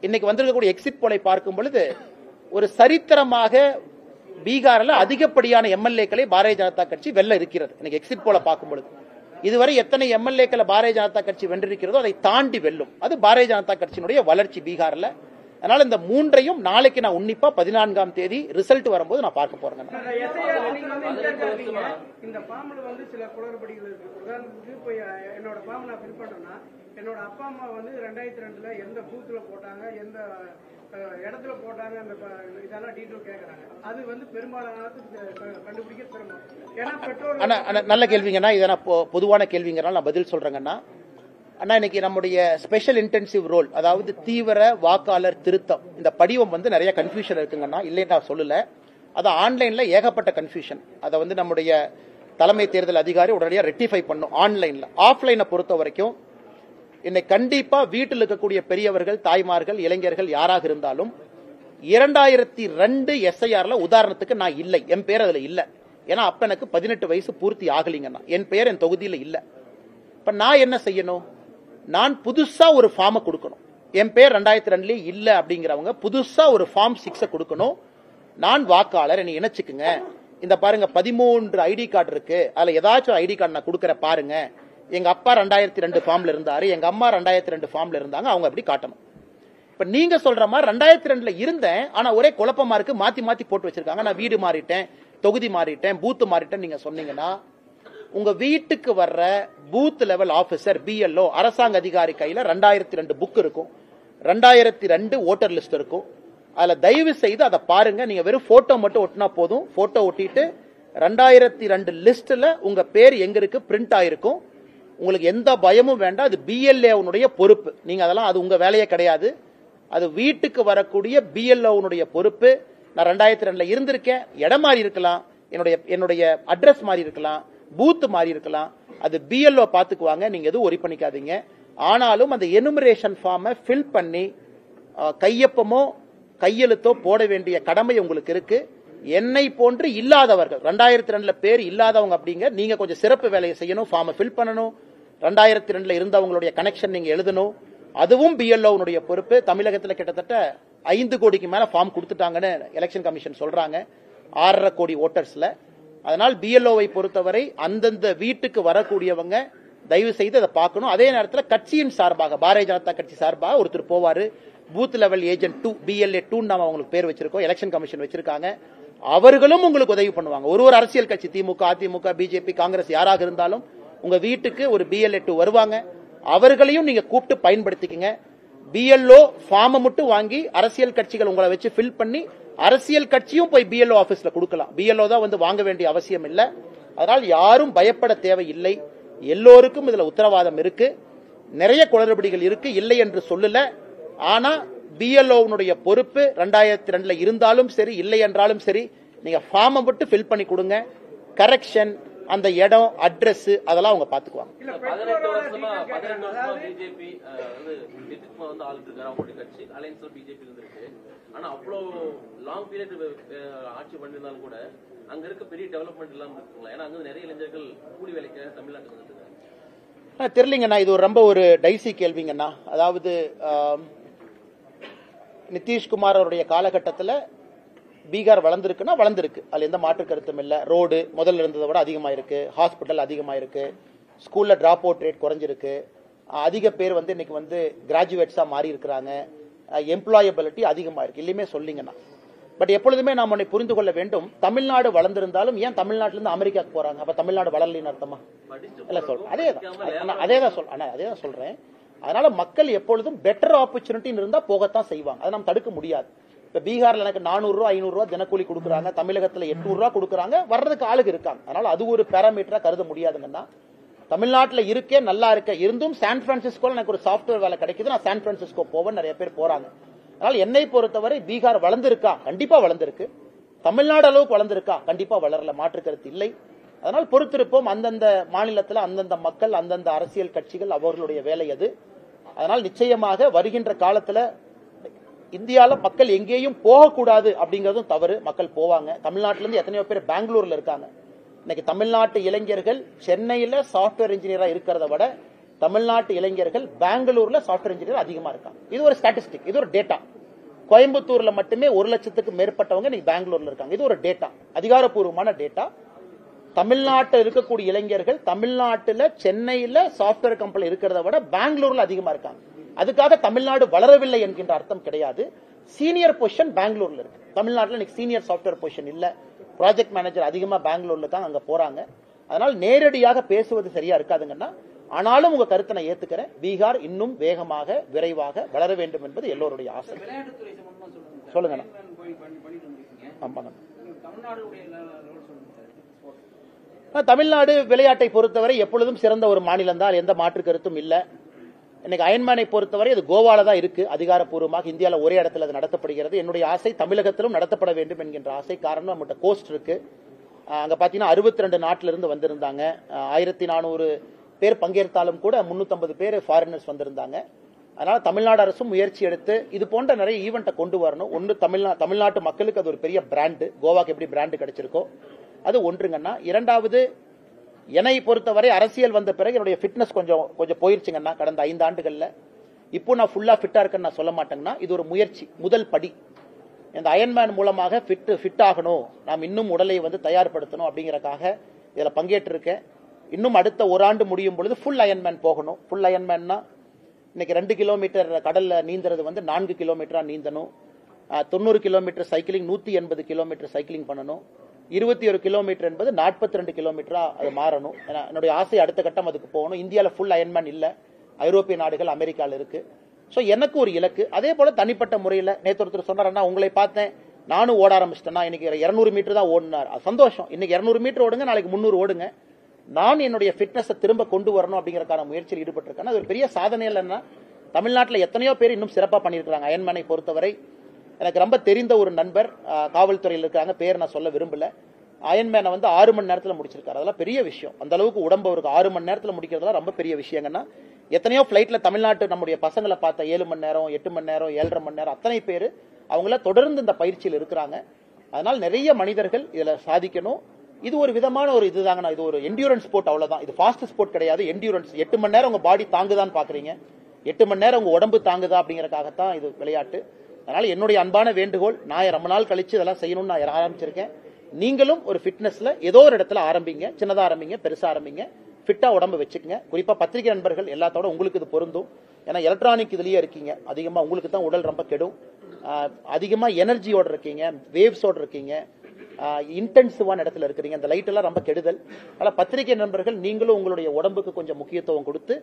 இன்னைக்கு வந்திருக்கக்கூடிய எக்ஸிட் போலை பார்க்கும் பொழுது ஒரு சரித்திரமாக பீகாரில் அதிகப்படியான எம்எல்ஏக்களை பாரதிய ஜனதா கட்சி வெல்ல இருக்கிறது. இன்னைக்கு எக்ஸிட் போல பார்க்கும் பொழுது இதுவரை எத்தனை எம்எல்ஏக்களை பாரதிய ஜனதா கட்சி வென்றிருக்கிறதோ அதை தாண்டி வெல்லும். அது பாரதிய ஜனதா கட்சியினுடைய வளர்ச்சி பீகார்ல. அதனால இந்த மூன்றையும் நாளைக்கு நான் உன்னிப்பா 14ஆம் தேதி ரிசல்ட் வரும்போது நான் பார்க்க போறேன். இந்த ஃபார்ம்ல வந்து சில குளறுபடிகள் இருக்கு. உதாரணத்துக்கு இப்போ என்னோட ஃபார்ம் நான் ஃபில் பண்ணேன்னா என்னோட அப்பா அம்மா வந்து 2002ல எந்த பூத்துல போட்டாங்க, எந்த இடத்துல போட்டாங்க, அந்த இதெல்லாம் டீட்டெயில் கேட்கறாங்க. அது வந்து பெரும்பாலான கண்டுபிடிக்க சிரமம். ஏன்னா பெற்றோர் நல்ல கேள்விங்கன்னா, இதை நான் பொதுவான கேள்விங்கிறனால நான் பதில் சொல்றேங்கன்னா, அண்ணா இன்னைக்கு நம்முடைய ஸ்பெஷல் இன்டென்சிவ் ரோல், அதாவது தீவிர வாக்காளர் திருத்தம், இந்த படிவம் வந்து நிறைய கன்ஃபியூஷன் இருக்குங்கன்னா, இல்லைன்னு நான் சொல்லல. அது ஆன்லைன்ல ஏகப்பட்ட கன்ஃபியூஷன். அதை வந்து நம்முடைய தலைமை தேர்தல் அதிகாரி உடனடியாக ரெக்டிஃபை பண்ணும் ஆன்லைன்ல. ஆஃப்லைனை பொறுத்த வரைக்கும் இன்னைக்கு கண்டிப்பா வீட்டில் இருக்கக்கூடிய பெரியவர்கள், தாய்மார்கள், இளைஞர்கள் யாராக இருந்தாலும் 2002 எஸ்ஐஆர்ல உதாரணத்துக்கு நான் இல்லை, என் பேர் அதுல இல்ல. ஏன்னா அப்ப எனக்கு 18 வயசு பூர்த்தி ஆகலிங்கன்னா என் பெயர் என் தொகுதியில இல்ல. இப்ப நான் என்ன செய்யணும்? நான் புதுசா ஒரு ஃபார்மை கொடுக்கணும். என் பேர் 2002 இல்ல அப்படிங்கிறவங்க புதுசா ஒரு ஃபார்ம் 6 கொடுக்கணும். நான் வாக்காளர், என்னை இணைச்சுக்குங்க. இந்த பாருங்க 13 ஐடி கார்டு இருக்கு, அதுல ஏதாச்சும் ஐடி கார்டு நான் கொடுக்கற பாருங்க. எங்க அப்பா 2002 ஃபார்ம்ல இருந்தாரு, எங்க அம்மா 2002 ஃபார்ம்ல இருந்தாங்க, அவங்க அப்படி காட்டணும். இப்ப நீங்க சொல்ற மாதிரி 2002 இருந்தேன், ஆனா ஒரே குழப்பமா இருக்கு, மாத்தி மாத்தி போட்டு வச்சிருக்காங்க. நான் வீடு மாறிட்டேன், தொகுதி மாறிட்டேன், பூத்து மாறிட்டேன் நீங்க சொன்னீங்கன்னா, உங்க வீட்டுக்கு வர்ற பூத் லெவல் ஆபீசர் BLO அரசாங்க அதிகாரி கையில 2002 புக் இருக்கும், 2002 ஓட்டர் லிஸ்ட் இருக்கும். அதுல தயவு செய்து அதை பாருங்க. நீங்க வெறும் போட்டோ மட்டும் ஒட்டினா போதும். போட்டோ ஒட்டிட்டு 2002 லிஸ்ட்ல உங்க பேர் எங்க இருக்கு பிரிண்ட் ஆயிருக்கும். உங்களுக்கு எந்த பயமும் வேண்டாம். அது BLA பொறுப்பு. நீங்க அதெல்லாம் அது உங்க வேலையே கிடையாது. அது வீட்டுக்கு வரக்கூடிய BLO பொறுப்பு. நான் 2002 இருந்திருக்கேன், இடம் மாறி இருக்கலாம், என்னுடைய அட்ரஸ் மாறி இருக்கலாம், பூத் மாறி இருக்கலாம், அது BLO பாத்துக்குவாங்க. நீங்க எதுவும் ஒரி பண்ணிக்காதீங்க. ஆனாலும் அந்த எனுமரேஷன் ஃபார்மை ஃபில் பண்ணி கையொப்பமோ கையெழுத்தோ போட வேண்டிய கடமை உங்களுக்கு இருக்கு. என்னை போன்று இல்லாதவர்கள் 2002 பேர் இல்லாதவங்க அப்படிங்க, நீங்க கொஞ்சம் சிறப்பு வேலையை செய்யணும். ஃபார்மை ஃபில் பண்ணணும். 2002 இருந்தவங்களுடைய கனெக்ஷன் நீங்க எழுதணும். அதுவும் BLO பொறுப்பு. தமிழகத்தில் கிட்டத்தட்ட 5 கோடிக்கு மேல ஃபார்ம் கொடுத்துட்டாங்கன்னு எலெக்ஷன் கமிஷன் சொல்றாங்க, 6.5 கோடி ஓட்டர்ஸ்ல. அதனால் BLO-வை பொறுத்தவரை அந்தந்த வீட்டுக்கு வரக்கூடியவங்க தயவு செய்து அதை பார்க்கணும். அதே நேரத்தில் கட்சியின் சார்பாக, பாரதிய ஜனதா கட்சி சார்பாக ஒருத்தர் போவாரு, பூத் லெவல் ஏஜென்ட் 2 BLA 2 நாம அவங்களுக்கு பேர் வச்சிருக்கோம், எலெக்ஷன் கமிஷன் வச்சிருக்காங்க. அவர்களும் உங்களுக்கு உதவி பண்ணுவாங்க. ஒரு அரசியல் கட்சி, திமுக, அதிமுக, BJP, காங்கிரஸ் யாராக இருந்தாலும் உங்க வீட்டுக்கு ஒரு BLA 2 வருவாங்க. அவர்களையும் நீங்க கூப்பிட்டு பயன்படுத்திக்கங்க. BLO ஃபார்மை மட்டும் வாங்கி அரசியல் கட்சிகள் உங்களை வச்சு ஃபில் பண்ணி அரசியல் கட்சியும் போய் BLO ஆபீஸ்ல கொடுக்கலாம். BLO தான் வந்து வாங்க வேண்டிய அவசியம் இல்லை. அதனால் யாரும் பயப்பட தேவையில்லை. எல்லோருக்கும் இதுல உத்தரவாதம் இருக்கு. நிறைய குளறுபடிகள் இருக்கு, இல்லை என்று சொல்லல. ஆனா BLO பொறுப்பு 2002 இருந்தாலும் சரி, இல்லை என்றாலும் சரி, நீங்க ஃபார்மை மட்டும் ஃபில் பண்ணி கொடுங்க. கரெக்ஷன், அந்த இடம், அட்ரஸ் அதெல்லாம் அவங்க பாத்துக்குவாங்க. 18 வருஷமா BJP நிதிஷ்குமார் வந்து ஆளுட்டு இருக்காரு, அவங்களுடைய கட்சி அலையன்ஸ்ல BJP இருந்திருக்கு. ஆனா அவ்வளவு லாங் பீரியட் ஆட்சி பண்ணிருந்தாலும் கூட அங்க இருக்க பெரிய டெவலப்மெண்ட் இல்லாம இருக்குங்களா? ஏன்னா அங்க நிறைய இளைஞர்கள் கூலி வேலைக்காக தமிழ்நாட்டுக்கு வந்துருக்காங்க. தெரியலங்கண்ணா, இது ரொம்ப ஒரு டைசி கேள்விங்கண்ணா. அதாவது நிதிஷ்குமார் அவருடைய காலகட்டத்தில் பீகார் வளர்ந்துருக்குன்னா வளர்ந்துருக்கு, அதுல எந்த மாற்று கருத்தும் இல்லை. ரோடு முதல்ல இருந்ததை விட அதிகமாயிருக்கு, ஹாஸ்பிட்டல் அதிகமாயிருக்கு, ஸ்கூல்ல டிராப் அவுட் ரேட் குறைஞ்சிருக்கு, அதிக பேர் வந்து இன்னைக்கு வந்து கிராஜுவேட்ஸா மாறி இருக்கிறாங்க, எம்ப்ளாயபிலிட்டி அதிகமாயிருக்கு. இல்லையுமே சொல்லிங்கண்ணா. பட் எப்பொழுதுமே நாம் ஒன்றை புரிந்து கொள்ள வேண்டும், தமிழ்நாடு வளர்ந்திருந்தாலும் ஏன் தமிழ்நாட்டில இருந்து அமெரிக்காவுக்கு போறாங்க? அப்ப தமிழ்நாடு வளரலன்னு அர்த்தமா? இல்ல சொல்றேன், அதேதான் சொல்றேன். அதனால மக்கள் எப்பொழுதும் பெட்டர் ஆப்பர்ச்சுனிட்டி இருந்தா போகத்தான் செய்வாங்க, அதை நாம் தடுக்க முடியாது. இப்ப பீகார்ல எனக்கு 400 ரூபாய் 500 ரூபாய் தினக்கூலி கொடுக்குறாங்க, தமிழகத்துல 800 ரூபாய் கொடுக்குறாங்க, வர்றதுக்கு ஆளுங்க இருக்காங்க. அதனால அது ஒரு பேராமீட்டரா கருத முடியாதுங்கன்னா, தமிழ்நாட்டில் இருக்கே நல்லா இருக்க இருந்தும் சான் பிரான்சிஸ்கோல எனக்கு ஒரு சாப்ட்வேர் வேலை கிடைக்குது, நான் சான் பிரான்சிஸ்கோ போவேன், நிறைய பேர் போறாங்க. அதனால என்னை பொறுத்தவரை பீகார் வளர்ந்திருக்கா? கண்டிப்பா வளர்ந்திருக்கு. தமிழ்நாடு அளவுக்கு வளர்ந்திருக்கா? கண்டிப்பா வளரல, மாற்று கருத்து இல்லை. அதனால் பொறுத்திருப்போம். அந்தந்த மாநிலத்தில் அந்தந்த மக்கள், அந்தந்த அரசியல் கட்சிகள் அவர்களுடைய வேலை அது. அதனால் நிச்சயமாக வருகின்ற காலத்துல இந்தியால மக்கள் எங்கேயும் போகக்கூடாது அப்படிங்கறதும் தவறு. மக்கள் போவாங்க. தமிழ்நாட்டில இருந்து எத்தனையோ பேர் பெங்களூர்ல இருக்காங்க. இன்னைக்கு தமிழ்நாட்டு இளைஞர்கள் சென்னையில சாப்ட்வேர் இன்ஜினியரா இருக்கிறத விட தமிழ்நாட்டு இளைஞர்கள் பெங்களூர்ல சாப்ட்வேர் இன்ஜினியர் அதிகமா இருக்காங்க. இது ஒரு ஸ்டாட்டிஸ்டிக், இது ஒரு டேட்டா. கோயம்புத்தூர்ல மட்டுமே 1 லட்சத்துக்கு மேற்பட்டவங்க இன்னைக்கு பெங்களூர்ல இருக்காங்க. இது ஒரு டேட்டா, அதிகாரப்பூர்வமான டேட்டா. தமிழ்நாட்டில் இருக்கக்கூடிய இளைஞர்கள் தமிழ்நாட்டில் சென்னையில சாப்ட்வேர் கம்பெனி இருக்கிறத விட பெங்களூர்ல அதிகமா இருக்காங்க. அதுக்காக தமிழ்நாடு வளரவில்லை என்கின்ற அர்த்தம் கிடையாது. சீனியர் பொசிஷன் பெங்களூர்ல இருக்கு. தமிழ்நாட்டில் இன்னைக்கு சீனியர் சாப்ட்வேர் பொசிஷன் இல்ல, ப்ராஜெக்ட் மேனேஜர் அதிகமா பெங்களூர்ல இருக்காங்க, அங்க போறாங்க. அதனால் நேரடியாக பேசுவது சரியா இருக்காதுங்கன்னா, ஆனாலும் உங்க கருத்தை நான் ஏத்துக்கிறேன். பீகார் இன்னும் வேகமாக விரைவாக வளர வேண்டும் என்பது எல்லோருடைய ஆசை. விளையாட்டுத்துறை சம்பந்தமா சொல்லுங்க. சொல்லுங்க. ஆமாங்க. தமிழ்நாடுடைய தமிழ்நாடு விளையாட்டை பொறுத்தவரை எப்பொழுதும் சிறந்த ஒரு மாநிலம் தான், எந்த மாற்று கருத்தும் இல்ல. இன்னைக்கு அயன்மேனை பொறுத்தவரை அது கோவால தான் இருக்கு அதிகாரப்பூர்வமாக. இந்தியாவில் ஒரே இடத்துல அது நடத்தப்படுகிறது. என்னுடைய ஆசை தமிழகத்திலும் நடத்தப்பட வேண்டும் என்கின்ற ஆசை. காரணம், நம்மகிட்ட கோஸ்ட் இருக்கு. அங்க பாத்தீங்கன்னா 62 நாட்டில இருந்து வந்திருந்தாங்க. 1400 பேர் பங்கேற்றாலும் கூட 350 பேர் ஃபாரினர்ஸ் வந்திருந்தாங்க. அதனால தமிழ்நாடு அரசும் முயற்சி எடுத்து இது போன்ற நிறைய ஈவெண்ட்டை கொண்டு வரணும். ஒன்று, தமிழ்நாட்டு மக்களுக்கு அது ஒரு பெரிய பிராண்டு. கோவாக்கு எப்படி பிராண்டு கிடைச்சிருக்கோ அது ஒன்றுங்கன்னா. இரண்டாவது, என்னை பொறுத்தவரை அரசியல் வந்த பிறகு என்னுடைய ஃபிட்னஸ் கொஞ்சம் போயிருச்சுங்கன்னா கடந்த 5 ஆண்டுகள்ல. இப்போ நான் ஃபுல்லா ஃபிட்டா இருக்கேன்னு நான் சொல்ல மாட்டேங்கன்னா இது ஒரு முயற்சி, முதல் படி. இந்த அயன்மேன் மூலமாக ஃபிட் ஆகணும், நாம் இன்னும் உடலை தயார்படுத்தணும் அப்படிங்கறக்காக இதுல பங்கேற்று இருக்கேன். இன்னும் அடுத்த 1 ஆண்டு முடியும் பொழுது ஃபுல் அயன்மேன் போகணும். ஃபுல் அயன்மேன்னா இன்னைக்கு 2 கிலோமீட்டர் கடல்ல நீந்துறது 4 கிலோமீட்டரா நீந்தணும். 90 கிலோமீட்டர் சைக்கிளிங், 180 கிலோமீட்டர் சைக்கிளிங் பண்ணணும். 21 கிலோமீட்டர் என்பது 42 கிலோமீட்டரா அது மாறணும். என்னுடைய ஆசை அடுத்த கட்டம் அதுக்கு போகணும். இந்தியால ஃபுல் அயன்மேன் இல்ல, ஐரோப்பிய நாடுகள், அமெரிக்கால இருக்கு. சோ எனக்கு ஒரு இலக்கு. அதே போல தனிப்பட்ட முறையில் நேற்று ஒருத்தர் சொன்னார், உங்களை பார்த்தேன் நானும் ஓட ஆரம்பிச்சிட்டேன்னா, இன்னைக்கு 200 மீட்டர் தான் ஓடினார். சந்தோஷம். இன்னைக்கு 200 மீட்டர் ஓடுங்க, நாளைக்கு 300 ஓடுங்க. நான் என்னுடைய ஃபிட்னஸை திரும்ப கொண்டு வரணும் அப்படிங்கறக்கான முயற்சியில் ஈடுபட்டிருக்கேன். அது ஒரு பெரிய சாதனை இல்லைன்னா, தமிழ்நாட்டில் எத்தனையோ பேர் இன்னும் சிறப்பா பண்ணியிருக்காங்க. அயன்மேனை பொறுத்தவரை எனக்கு ரொம்ப தெரிந்த ஒரு நண்பர் காவல்துறையில் இருக்காங்க, பேர் நான் சொல்ல விரும்பல. அயன்மேனை 6 மணி நேரத்தில் முடிச்சிருக்காரு. அதெல்லாம் பெரிய விஷயம். அந்த அளவுக்கு உடம்பு அவருக்கு 6 மணி நேரத்தில் முடிக்கிறதுலாம் ரொம்ப பெரிய விஷயங்கன்னா, எத்தனையோ பிளைட்ல தமிழ்நாட்டு நம்முடைய பசங்களை பார்த்த 7 மணி நேரம், 8 மணி நேரம், 7.5 மணி நேரம், அத்தனை பேர் அவங்கள தொடர்ந்து இந்த பயிற்சியில் இருக்கிறாங்க. அதனால் நிறைய மனிதர்கள் இதுல சாதிக்கணும். இது ஒரு விதமான ஒரு இதுதாங்க. இது ஒரு என்டியூரன்ஸ் ஸ்போர்ட், அவ்வளவுதான். இது ஃபாஸ்ட் ஸ்போர்ட் கிடையாது, என்டியூரன்ஸ். 8 மணி நேரம் உங்க பாடி தாங்குதான்னு பாக்குறீங்க, 8 மணி நேரம் உங்க உடம்பு தாங்குதா அப்படிங்கறக்காகத்தான் இது விளையாட்டு. அதனால என்னுடைய அன்பான வேண்டுகோள், நான் ரொம்ப நாள் கழிச்சு இதெல்லாம் செய்யணும்னு நான் ஆரம்பிச்சிருக்கேன். நீங்களும் ஒரு ஃபிட்னஸ்ல ஏதோ ஒரு இடத்துல ஆரம்பிங்க, சின்னதா ஆரம்பிங்க, பெருசா ஆரம்பிங்க, ஃபிட்டா உடம்பு வச்சுக்கங்க. குறிப்பா பத்திரிகை நண்பர்கள் எல்லாத்தோட உங்களுக்கு இது பொருந்தும். ஏன்னா எலக்ட்ரானிக் இதுலயே இருக்கீங்க, அதிகமா உங்களுக்கு தான் உடல் ரொம்ப கெடும். அதிகமா எனர்ஜியோட இருக்கீங்க, வேவ்ஸோட இருக்கீங்க, இன்டென்சிவான இடத்துல இருக்கிறீங்க. அந்த லைட் எல்லாம் ரொம்ப கெடுதல். அதனால பத்திரிகை நண்பர்கள் நீங்களும் உங்களுடைய உடம்புக்கு கொஞ்சம் முக்கியத்துவம் கொடுத்து,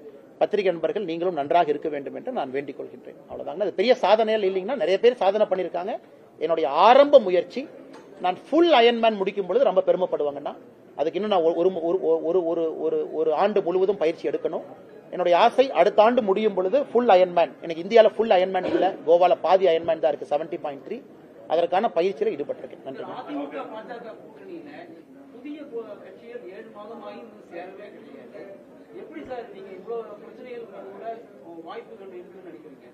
பத்திரிகை நண்பர்கள் நீங்களும் நன்றாக இருக்க வேண்டும் என்று நான் வேண்டிக் கொள்கின்றேன். அவ்வளவுதாங்க. அது பெரிய சாதனைகள் இல்லைங்கன்னா, நிறைய பேர் சாதனை பண்ணிருக்காங்க. என்னுடைய ஆரம்ப முயற்சி, நான் ஃபுல் அயன்மேன் முடிக்கும் பொழுது ரொம்ப பெருமைப்படுவாங்கன்னா, அதுக்கு இன்னும் நான் ஒரு ஆண்டு முழுவதும் பயிற்சி எடுக்கணும். என்னுடைய ஆசை அடுத்த ஆண்டு முடியும் பொழுது ஃபுல் அயன்மேன். எனக்கு இந்தியாவில் ஃபுல் அயன்மேன் இல்ல, கோவால பாதி அயன்மேன் தான் இருக்கு, 70.3. அதற்கான பயிற்சியில் ஈடுபட்டிருக்கேன். நன்றி. அதிமுக பாஜக கூட்டணியில புதிய கட்சிகள் 7 மாதமாகி இன்னும் சேரவே கிடையாது. எப்படி சார் நீங்க இவ்வளவு பிரச்சனைகள் கூட வாய்ப்புகள் இருக்குன்னு நினைக்கிறீங்க?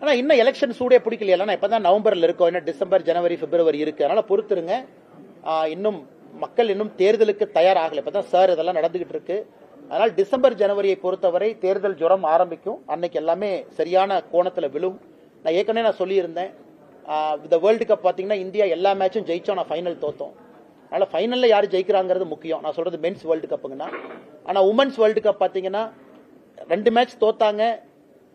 ஆனா இன்னும் எலெக்ஷன் சூடே பிடிக்கலையா? நான் இப்பதான் நவம்பர்ல இருக்கோம், இன்னும் டிசம்பர், ஜனவரி, பிப்ரவரி இருக்கு. அதனால பொறுத்துருங்க. இன்னும் மக்கள் இன்னும் தேர்தலுக்கு தயாராகல. இப்பதான் சார் இதெல்லாம் நடந்துகிட்டு இருக்கு. அதனால டிசம்பர், ஜனவரியை பொறுத்தவரை தேர்தல் ஜுரம் ஆரம்பிக்கும். அன்னைக்கு எல்லாமே சரியான கோணத்துல விழும். நான் ஏற்கனவே சொல்லியிருந்தேன், இந்த வேர்ல்டு கப் பாத்தீங்கன்னா இந்தியா எல்லா மேட்சும் ஜெயிச்சோம், நான் ஃபைனல் தோத்தோம். அதனால ஃபைனல்ல யாரு ஜெயிக்கிறாங்கிறது முக்கியம். நான் சொல்றது மென்ஸ் வேர்ல்டு கப்புங்கன்னா. ஆனா உமன்ஸ் வேர்ல்டு கப் பாத்தீங்கன்னா 2 மேட்ச் தோத்தாங்க,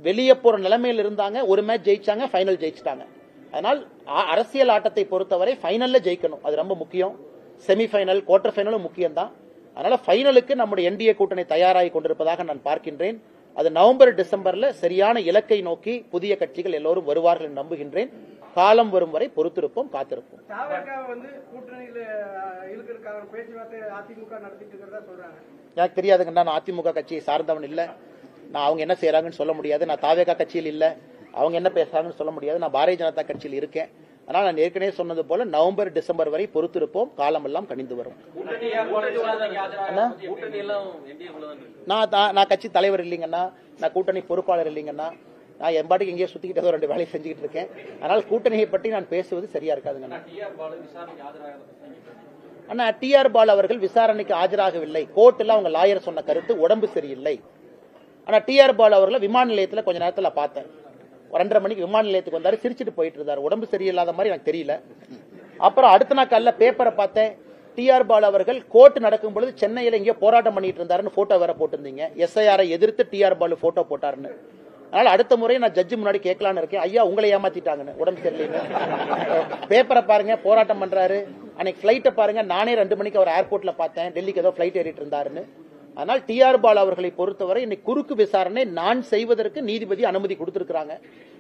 வெளியே போற நிலைமையில் இருந்தாங்க, ஒரு மேட்ச் ஜெயிச்சாங்க, ஃபைனல் ஜெயிச்சிட்டாங்க. அதனால் அரசியல் ஆட்டத்தை பொறுத்தவரை ஃபைனல்ல ஜெயிக்கணும், அது ரொம்ப முக்கியம். செமிஃபைனல், குவார்டர் ஃபைனலும் முக்கியம் தான். அதனால ஃபைனலுக்கு நம்முடைய என்டிஏ கூட்டணி தயாராகி கொண்டிருப்பதாக நான் பார்க்கின்றேன். அது நவம்பர், டிசம்பர்ல சரியான இலக்கை நோக்கி புதிய கட்சிகள் எல்லோரும் வருவார்கள் என்று நம்புகின்றேன். காலம் வரும் வரை பொறுத்திருப்போம், காத்திருப்போம். கூட்டணியில இருக்கிறதுக்காக பேச்சுவார்த்தை அதிமுக நடத்திட்டு இருக்கிறதா சொல்றாங்க. எனக்கு தெரியாதுங்கன்னா, நான் அதிமுக கட்சியை சார்ந்தவன் இல்ல. நான் அவங்க என்ன செய்யறாங்கன்னு சொல்ல முடியாது. நான் தாவேகா கட்சியில் இல்ல, அவங்க என்ன பேசுறாங்கன்னு சொல்ல முடியாது. நான் பாரதிய ஜனதா கட்சியில் இருக்கேன். ஆனால் நான் ஏற்கனவே சொன்னது போல நவம்பர், டிசம்பர் வரை பொறுத்திருப்போம், காலம் எல்லாம் கணிந்து வரும். நான் கட்சி தலைவர் இல்லைங்கன்னா, நான் கூட்டணி பொறுப்பாளர் இல்லைங்கன்னா, நான் எம்பாட்டுக்கு எங்கேயோ சுத்திக்கிட்டதோ 2 வேலையை செஞ்சுக்கிட்டு இருக்கேன். அதனால் கூட்டணியை பற்றி நான் பேசுவது சரியா இருக்காதுங்க. ஆனா டிஆர் பாலு அவர்கள் விசாரணைக்கு ஆஜராகவில்லை. கோர்ட்ல அவங்க லாயர் சொன்ன கருத்து உடம்பு சரியில்லை. ஆனா டிஆர் பாலு அவர்களை விமான நிலையத்தில் கொஞ்ச நேரத்துல பார்த்தேன். 2:30 மணிக்கு விமான நிலையத்துக்கு வந்தாரு, சிரிச்சிட்டு போயிட்டு இருந்தாரு. உடம்பு சரியில்லாத மாதிரி எனக்கு தெரியல. அப்புறம் அடுத்த நாள் காலைல பேப்பரை பார்த்தேன், டிஆர் பாலு அவர்கள் கோர்ட் நடக்கும் பொழுது சென்னையில எங்கேயோ போராட்டம் பண்ணிட்டு இருந்தாருன்னு போட்டோ வேற போட்டிருந்தீங்க. எஸ்ஐஆரை எதிர்த்து டிஆர் பாலு போட்டோ போட்டாருன்னு. அதனால அடுத்த முறை நான் ஜட்ஜு முன்னாடி கேட்கலான்னு இருக்கேன், ஐயா உங்களை ஏமாத்திட்டாங்கன்னு, உடம்பு சரியில்லைன்னு. பேப்பரை பாருங்க, போராட்டம் பண்றாரு. அன்னைக்கு பிளைட்டை பாருங்க, நானே 2 மணிக்கு அவர் ஏர்போர்ட்ல பார்த்தேன், டெல்லிக்கு ஏதோ பிளைட் ஏறிட்டு இருந்தாருன்னு. ஆனால் டிஆர் பாலு அவர்களை பொறுத்தவரை இன்னைக்கு குறுக்கு விசாரணை நான் செய்வதற்கு நீதிபதி அனுமதி கொடுத்திருக்கிறாங்க.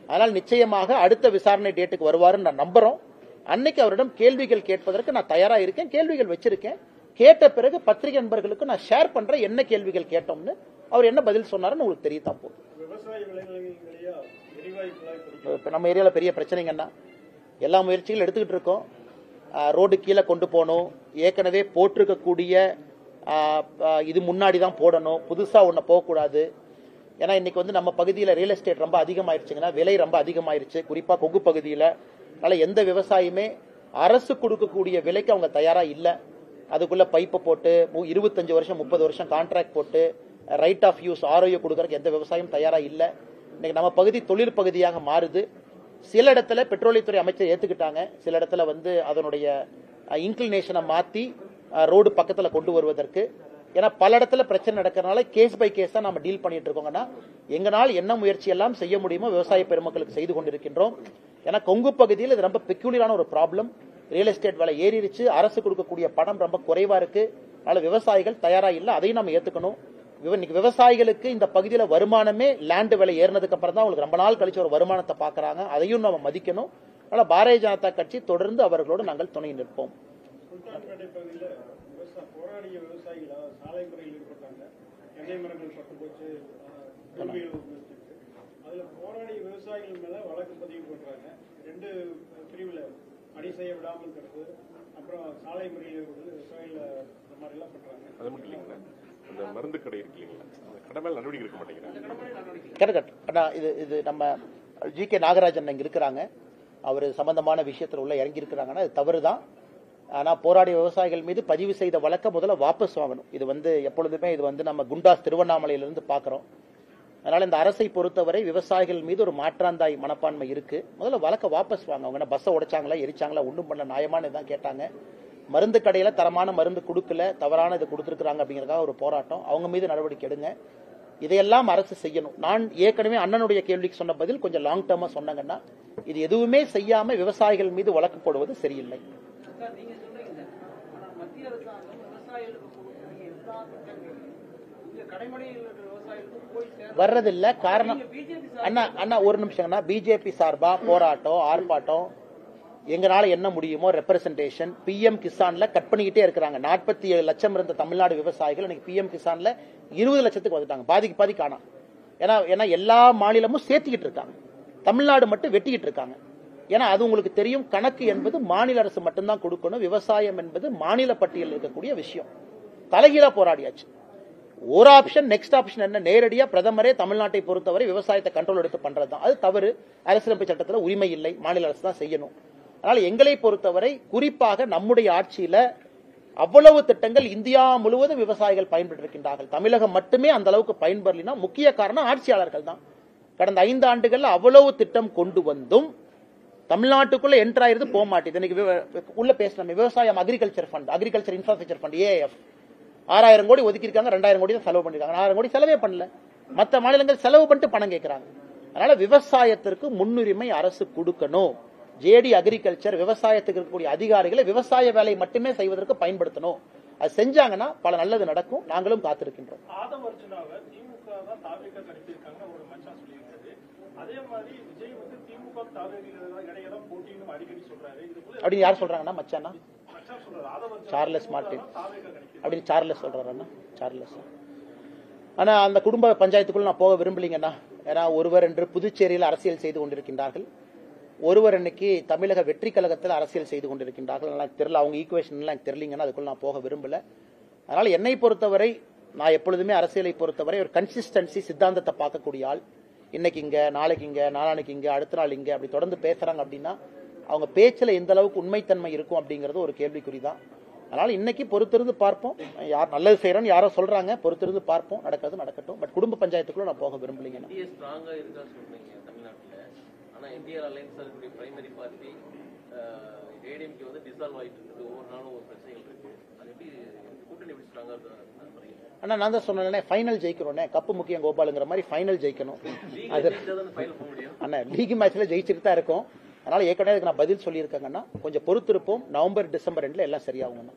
அதனால் நிச்சயமாக அடுத்த விசாரணை டேட்டுக்கு வருவாருன்னு நான் நம்புறோம். அன்னைக்கு அவரிடம் கேள்விகள் கேட்பதற்கு நான் தயாரா இருக்கேன், கேள்விகள் வச்சிருக்கேன். கேட்ட பிறகு பத்திரிகை நண்பர்களுக்கு நான் ஷேர் பண்றேன் என்ன கேள்விகள் கேட்டோம்னு. அவர் என்ன பதில் சொன்னாருன்னு உங்களுக்கு தெரியத்தான் போகுது. நம்ம ஏரியால பெரிய பிரச்சனைங்கன்னா எல்லா முயற்சிகளும் எடுத்துக்கிட்டு இருக்கோம். ரோடு கீழே கொண்டு போகணும், ஏற்கனவே போட்டிருக்கக்கூடிய இது முன்னாடி தான் போடணும், புதுசா ஒண்ணு போகக்கூடாது. ஏன்னா இன்னைக்கு நம்ம பகுதியில் ரியல் எஸ்டேட் ரொம்ப அதிகமாயிருச்சுங்கன்னா, விலை ரொம்ப அதிகமாயிருச்சு, குறிப்பா கொங்கு பகுதியில். அதனால எந்த விவசாயியுமே அரசு கொடுக்கக்கூடிய விலைக்கு அவங்க தயாரா இல்ல. அதுக்குள்ள பைப்பை போட்டு 25 வருஷம் 30 வருஷம் கான்ட்ராக்ட் போட்டு ரைட் ஆஃப் யூஸ் ஆர்ஓஏ கொடுக்கறதுக்கு எந்த விவசாயம் தயாரா இல்லை. இன்னைக்கு நம்ம பகுதி தொழில் பகுதியாக மாறுது. சில இடத்துல பெட்ரோலியத்துறை அமைச்சர் ஏத்துக்கிட்டாங்க, சில இடத்துல அதனுடைய இன்க்ளினேஷனை மாத்தி ரோடு பக்கத்துல கொண்டு வருவதற்கு. ஏன்னா பல இடத்துல பிரச்சனை நடக்கிறதுனால கேஸ் பை கேஸ் தான் நம்ம டீல் பண்ணிட்டு இருக்கோங்கன்னா, எங்களால் என்ன முயற்சி எல்லாம் செய்ய முடியுமோ விவசாய பெருமக்களுக்கு செய்து கொண்டிருக்கின்றோம். ஏன்னா கொங்கு பகுதியில் இது ரொம்ப பெக்யூலியரான ஒரு ப்ராப்ளம். ரியல் எஸ்டேட் விலை ஏறிடுச்சு, அரசு கொடுக்கக்கூடிய பணம் ரொம்ப குறைவா இருக்கு. அதனால விவசாயிகள் தயாரா இல்லை, அதையும் நம்ம ஏத்துக்கணும். இன்னைக்கு விவசாயிகளுக்கு இந்த பகுதியில் வருமானமே லேண்ட் விலை ஏறினதுக்கு அப்புறம் தான் அவங்களுக்கு ரொம்ப நாள் கழிச்சு ஒரு வருமானத்தை பாக்குறாங்க. அதையும் நம்ம மதிக்கணும். அதனால பாரதிய ஜனதா கட்சி தொடர்ந்து அவர்களோடு நாங்கள் துணை நிற்போம். சுல்தான்பேட்டை பகுதியில் போராடிய விவசாயிகள் சாலை முறையில் ஈடுபட்டாங்க. எண்ணெய் மரங்கள் பட்டு போச்சு, அதுல போராடிய விவசாயிகள் மேல வழக்கு பதிவு பண்றாங்க. 2 பிரிவுல பணி செய்ய விடாமல் இருக்கிறது, அப்புறம் சாலை முறையில் விவசாயிகள் இந்த மாதிரி எல்லாம் பண்றாங்க. அது மட்டும் இல்லைங்களா, அந்த மருந்து கடை இருக்கு இல்லைங்களா, அந்த கடை மேல நடவடிக்கை எடுக்க மாட்டேங்கிறாங்க. கரெக்ட். இது நம்ம ஜி.கே. நாகராஜன் இங்க இருக்கிறாங்க, அவர் சம்பந்தமான விஷயத்துல உள்ள இறங்கி இருக்கிறாங்கன்னா அது தவறுதான். ஆனா போராடிய விவசாயிகள் மீது பதிவு செய்த வழக்க முதல்ல வாபஸ் வாங்கணும். இது எப்பொழுதுமே நம்ம குண்டாஸ் திருவண்ணாமலையிலிருந்து பாக்குறோம். அதனால இந்த அரசை பொறுத்தவரை விவசாயிகள் மீது ஒரு மாற்றாந்தாய் மனப்பான்மை இருக்கு. முதல்ல வழக்க வாபஸ் வாங்க. அவங்க பஸ்ஸை உடைச்சாங்களா எரிச்சாங்களா ஒன்றும் பண்ணல, நியாயமானதான் கேட்டாங்க. மருந்து கடையில தரமான மருந்து கொடுக்கல, தவறான இது கொடுத்துருக்காங்க அப்படிங்கறதுக்காக ஒரு போராட்டம். அவங்க மீது நடவடிக்கை எடுங்க. இதையெல்லாம் அரசு செய்யணும். நான் ஏற்கனவே அண்ணனுடைய கேள்விக்கு சொன்ன பதில் கொஞ்சம் லாங் டேர்மா சொன்னாங்கன்னா, இது எதுவுமே செய்யாம விவசாயிகள் மீது வழக்கு போடுவது சரியில்லை. நீங்க சொல்றீங்க, ஆனா மத்திய அரசாங்கம் விவசாயிகளுக்கு கொடுக்கக்கூடிய எல்லா திட்டங்களும் இங்க கடைமடையில் இருக்கிற விவசாயிகளுக்கு போய் வர்றதில்ல. காரணம் அண்ணா ஒரு நிமிஷம்னா, பிஜேபி சார்பா போராட்டம் ஆர்ப்பாட்டம் எங்களால என்ன முடியுமோ ரெப்ரசன்டேஷன் PM கிசான்ல கட் பண்ணிக்கிட்டே இருக்கிறாங்க. 47 லட்சம் இருந்த தமிழ்நாடு விவசாயிகள் இன்னைக்கு PM கிசான்ல 20 லட்சத்துக்கு வந்துட்டாங்க. பாதிக்கு பாதி காணாம். ஏன்னா எல்லா மாநிலமும் சேர்த்துக்கிட்டு இருக்காங்க, தமிழ்நாடு மட்டும் வெட்டிக்கிட்டு இருக்காங்க. ஏன்னா அது உங்களுக்கு தெரியும், கணக்கு என்பது மாநில அரசு மட்டும்தான் கொடுக்கணும். விவசாயம் என்பது மாநில பட்டியலில் இருக்கக்கூடிய விஷயம். தலைகீழா போராடியாச்சு. ஒரு ஆப்ஷன், நெக்ஸ்ட் ஆப்ஷன் என்ன, நேரடியா பிரதமரே தமிழ்நாட்டை பொறுத்தவரை விவசாயத்தை கண்ட்ரோல் எடுத்து பண்றதுதான். அது தவறு. அரசியலமைப்பு சட்டத்தில் உரிமை இல்லை, மாநில அரசு தான் செய்யணும். அதனால எங்களை பொறுத்தவரை குறிப்பாக நம்முடைய ஆட்சியில அவ்வளவு திட்டங்கள் இந்தியா முழுவதும் விவசாயிகள் பயன்பெற்று இருக்கின்றார்கள். தமிழகம் மட்டுமே அந்த அளவுக்கு பயன்பெறலினா முக்கிய காரணம் ஆட்சியாளர்கள் தான். கடந்த 5 ஆண்டுகள்ல அவ்வளவு திட்டம் கொண்டு வந்தும் தமிழ்நாட்டுக்குள்ள என்டர் ஆயிருது போக மாட்டேது. இன்னைக்கு உள்ள பேசணும், விவசாயம் agriculture fund, agriculture infrastructure fund AIF 6000 கோடி ஒதுக்கி இருக்காங்க, 2000 கோடி தான் செலவு பண்ணிருக்காங்க. 1000 கோடி செலவே பண்ணல. மற்ற மாநிலங்கள் செலவு பண்ணிட்டு பணம் கேட்கிறாங்க. அதனால விவசாயத்திற்கு முன்னுரிமை அரசு கொடுக்கணும். JD அக்ரிகல்ச்சர் விவசாயத்துக்கு இருக்கக்கூடிய அதிகாரிகளை விவசாய வேலை மட்டுமே செய்வதற்கு பயன்படுத்தணும். அது செஞ்சாங்கன்னா பல நல்லது நடக்கும். நாங்களும் காத்திருக்கின்றோம். ஆதம் அர்ஜுனாவை திமுக தான் தாவேக கணிப்பிருக்காங்க ஒரு மச்சான் சொல்லியிருக்காரு. அதே மாதிரி விஜய் திமுக தாவேக இடையில போட்டின்னு அடிக்கடி சொல்றாரு. அப்படின்னு யார் சொல்றாங்கன்னா மச்சானா மச்சான் சொல்றாரு, ஆதம் அர்ஜுனா சார்லஸ் மார்டின் தாவேக கணிப்பு அப்படின்னு சார்லஸ் சொல்றாருன்னா சார்லஸ். ஆனா அந்த குடும்ப பஞ்சாயத்துக்குள்ள நான் போக விரும்பலீங்கன்னா, ஏன்னா ஒருவர் என்று புதுச்சேரியில் அரசியல் செய்து கொண்டிருக்கின்றார்கள், ஒருவர் இன்னைக்கு தமிழக வெற்றி கழகத்தில் அரசியல் செய்து கொண்டிருக்கின்றார்கள். எனக்கு தெரியல, அவங்க ஈக்குவேஷன் எனக்கு தெரியலீங்கன்னா அதுக்குள்ள நான் போக விரும்பல. அதனால என்னை பொறுத்தவரை நான் எப்பொழுதுமே அரசியலை பொறுத்தவரை ஒரு கன்சிஸ்டன்சி சித்தாந்தத்தை பார்க்கக்கூடிய ஆள். இன்னைக்கு இங்க, நாளைக்கு இங்க, நாளானைக்கு இங்க, அடுத்த நாள் இங்க, அப்படி தொடர்ந்து பேசுறாங்க அப்படின்னா அவங்க பேச்சுல எந்த அளவுக்கு உண்மைத்தன்மை இருக்கும் அப்படிங்கறது ஒரு கேள்விக்குறிதான். அதனால இன்னைக்கு பொறுத்திருந்து பார்ப்போம். யார் நல்லது செய்யறோம் யாரோ சொல்றாங்க, பொறுத்திருந்து பார்ப்போம். நடக்கிறது நடக்கட்டும். பட் குடும்ப பஞ்சாயத்துக்குள்ள நான் போக விரும்பலீங்க. இந்தியா அலைன்ஸ் இருக்கக்கூடிய பிரைமரி பார்ட்டி ஏடிஎம்கே டிசால்வ் ஆயிட்டு இருக்குது. ஒவ்வொரு நாளும் ஒரு பிரச்சனைகள் இருக்கு. அது எப்படி கூட்டணி எப்படி ஸ்ட்ராங்கா ஆனா நான் தான் சொன்னேன், ஃபைனல் ஜெயிக்கிறோன்னே, கப்பு முக்கியம் கோபாலுங்கிற மாதிரி ஃபைனல் ஜெயிக்கணும். அது அண்ணா லீக் மேட்ச்ல ஜெயிச்சுட்டு தான் இருக்கும். அதனால ஏற்கனவே நான் பதில் சொல்லியிருக்கேங்கன்னா கொஞ்சம் பொறுத்திருப்போம். நவம்பர் டிசம்பர் 2 எல்லாம் சரியாகுங்கண்ணா.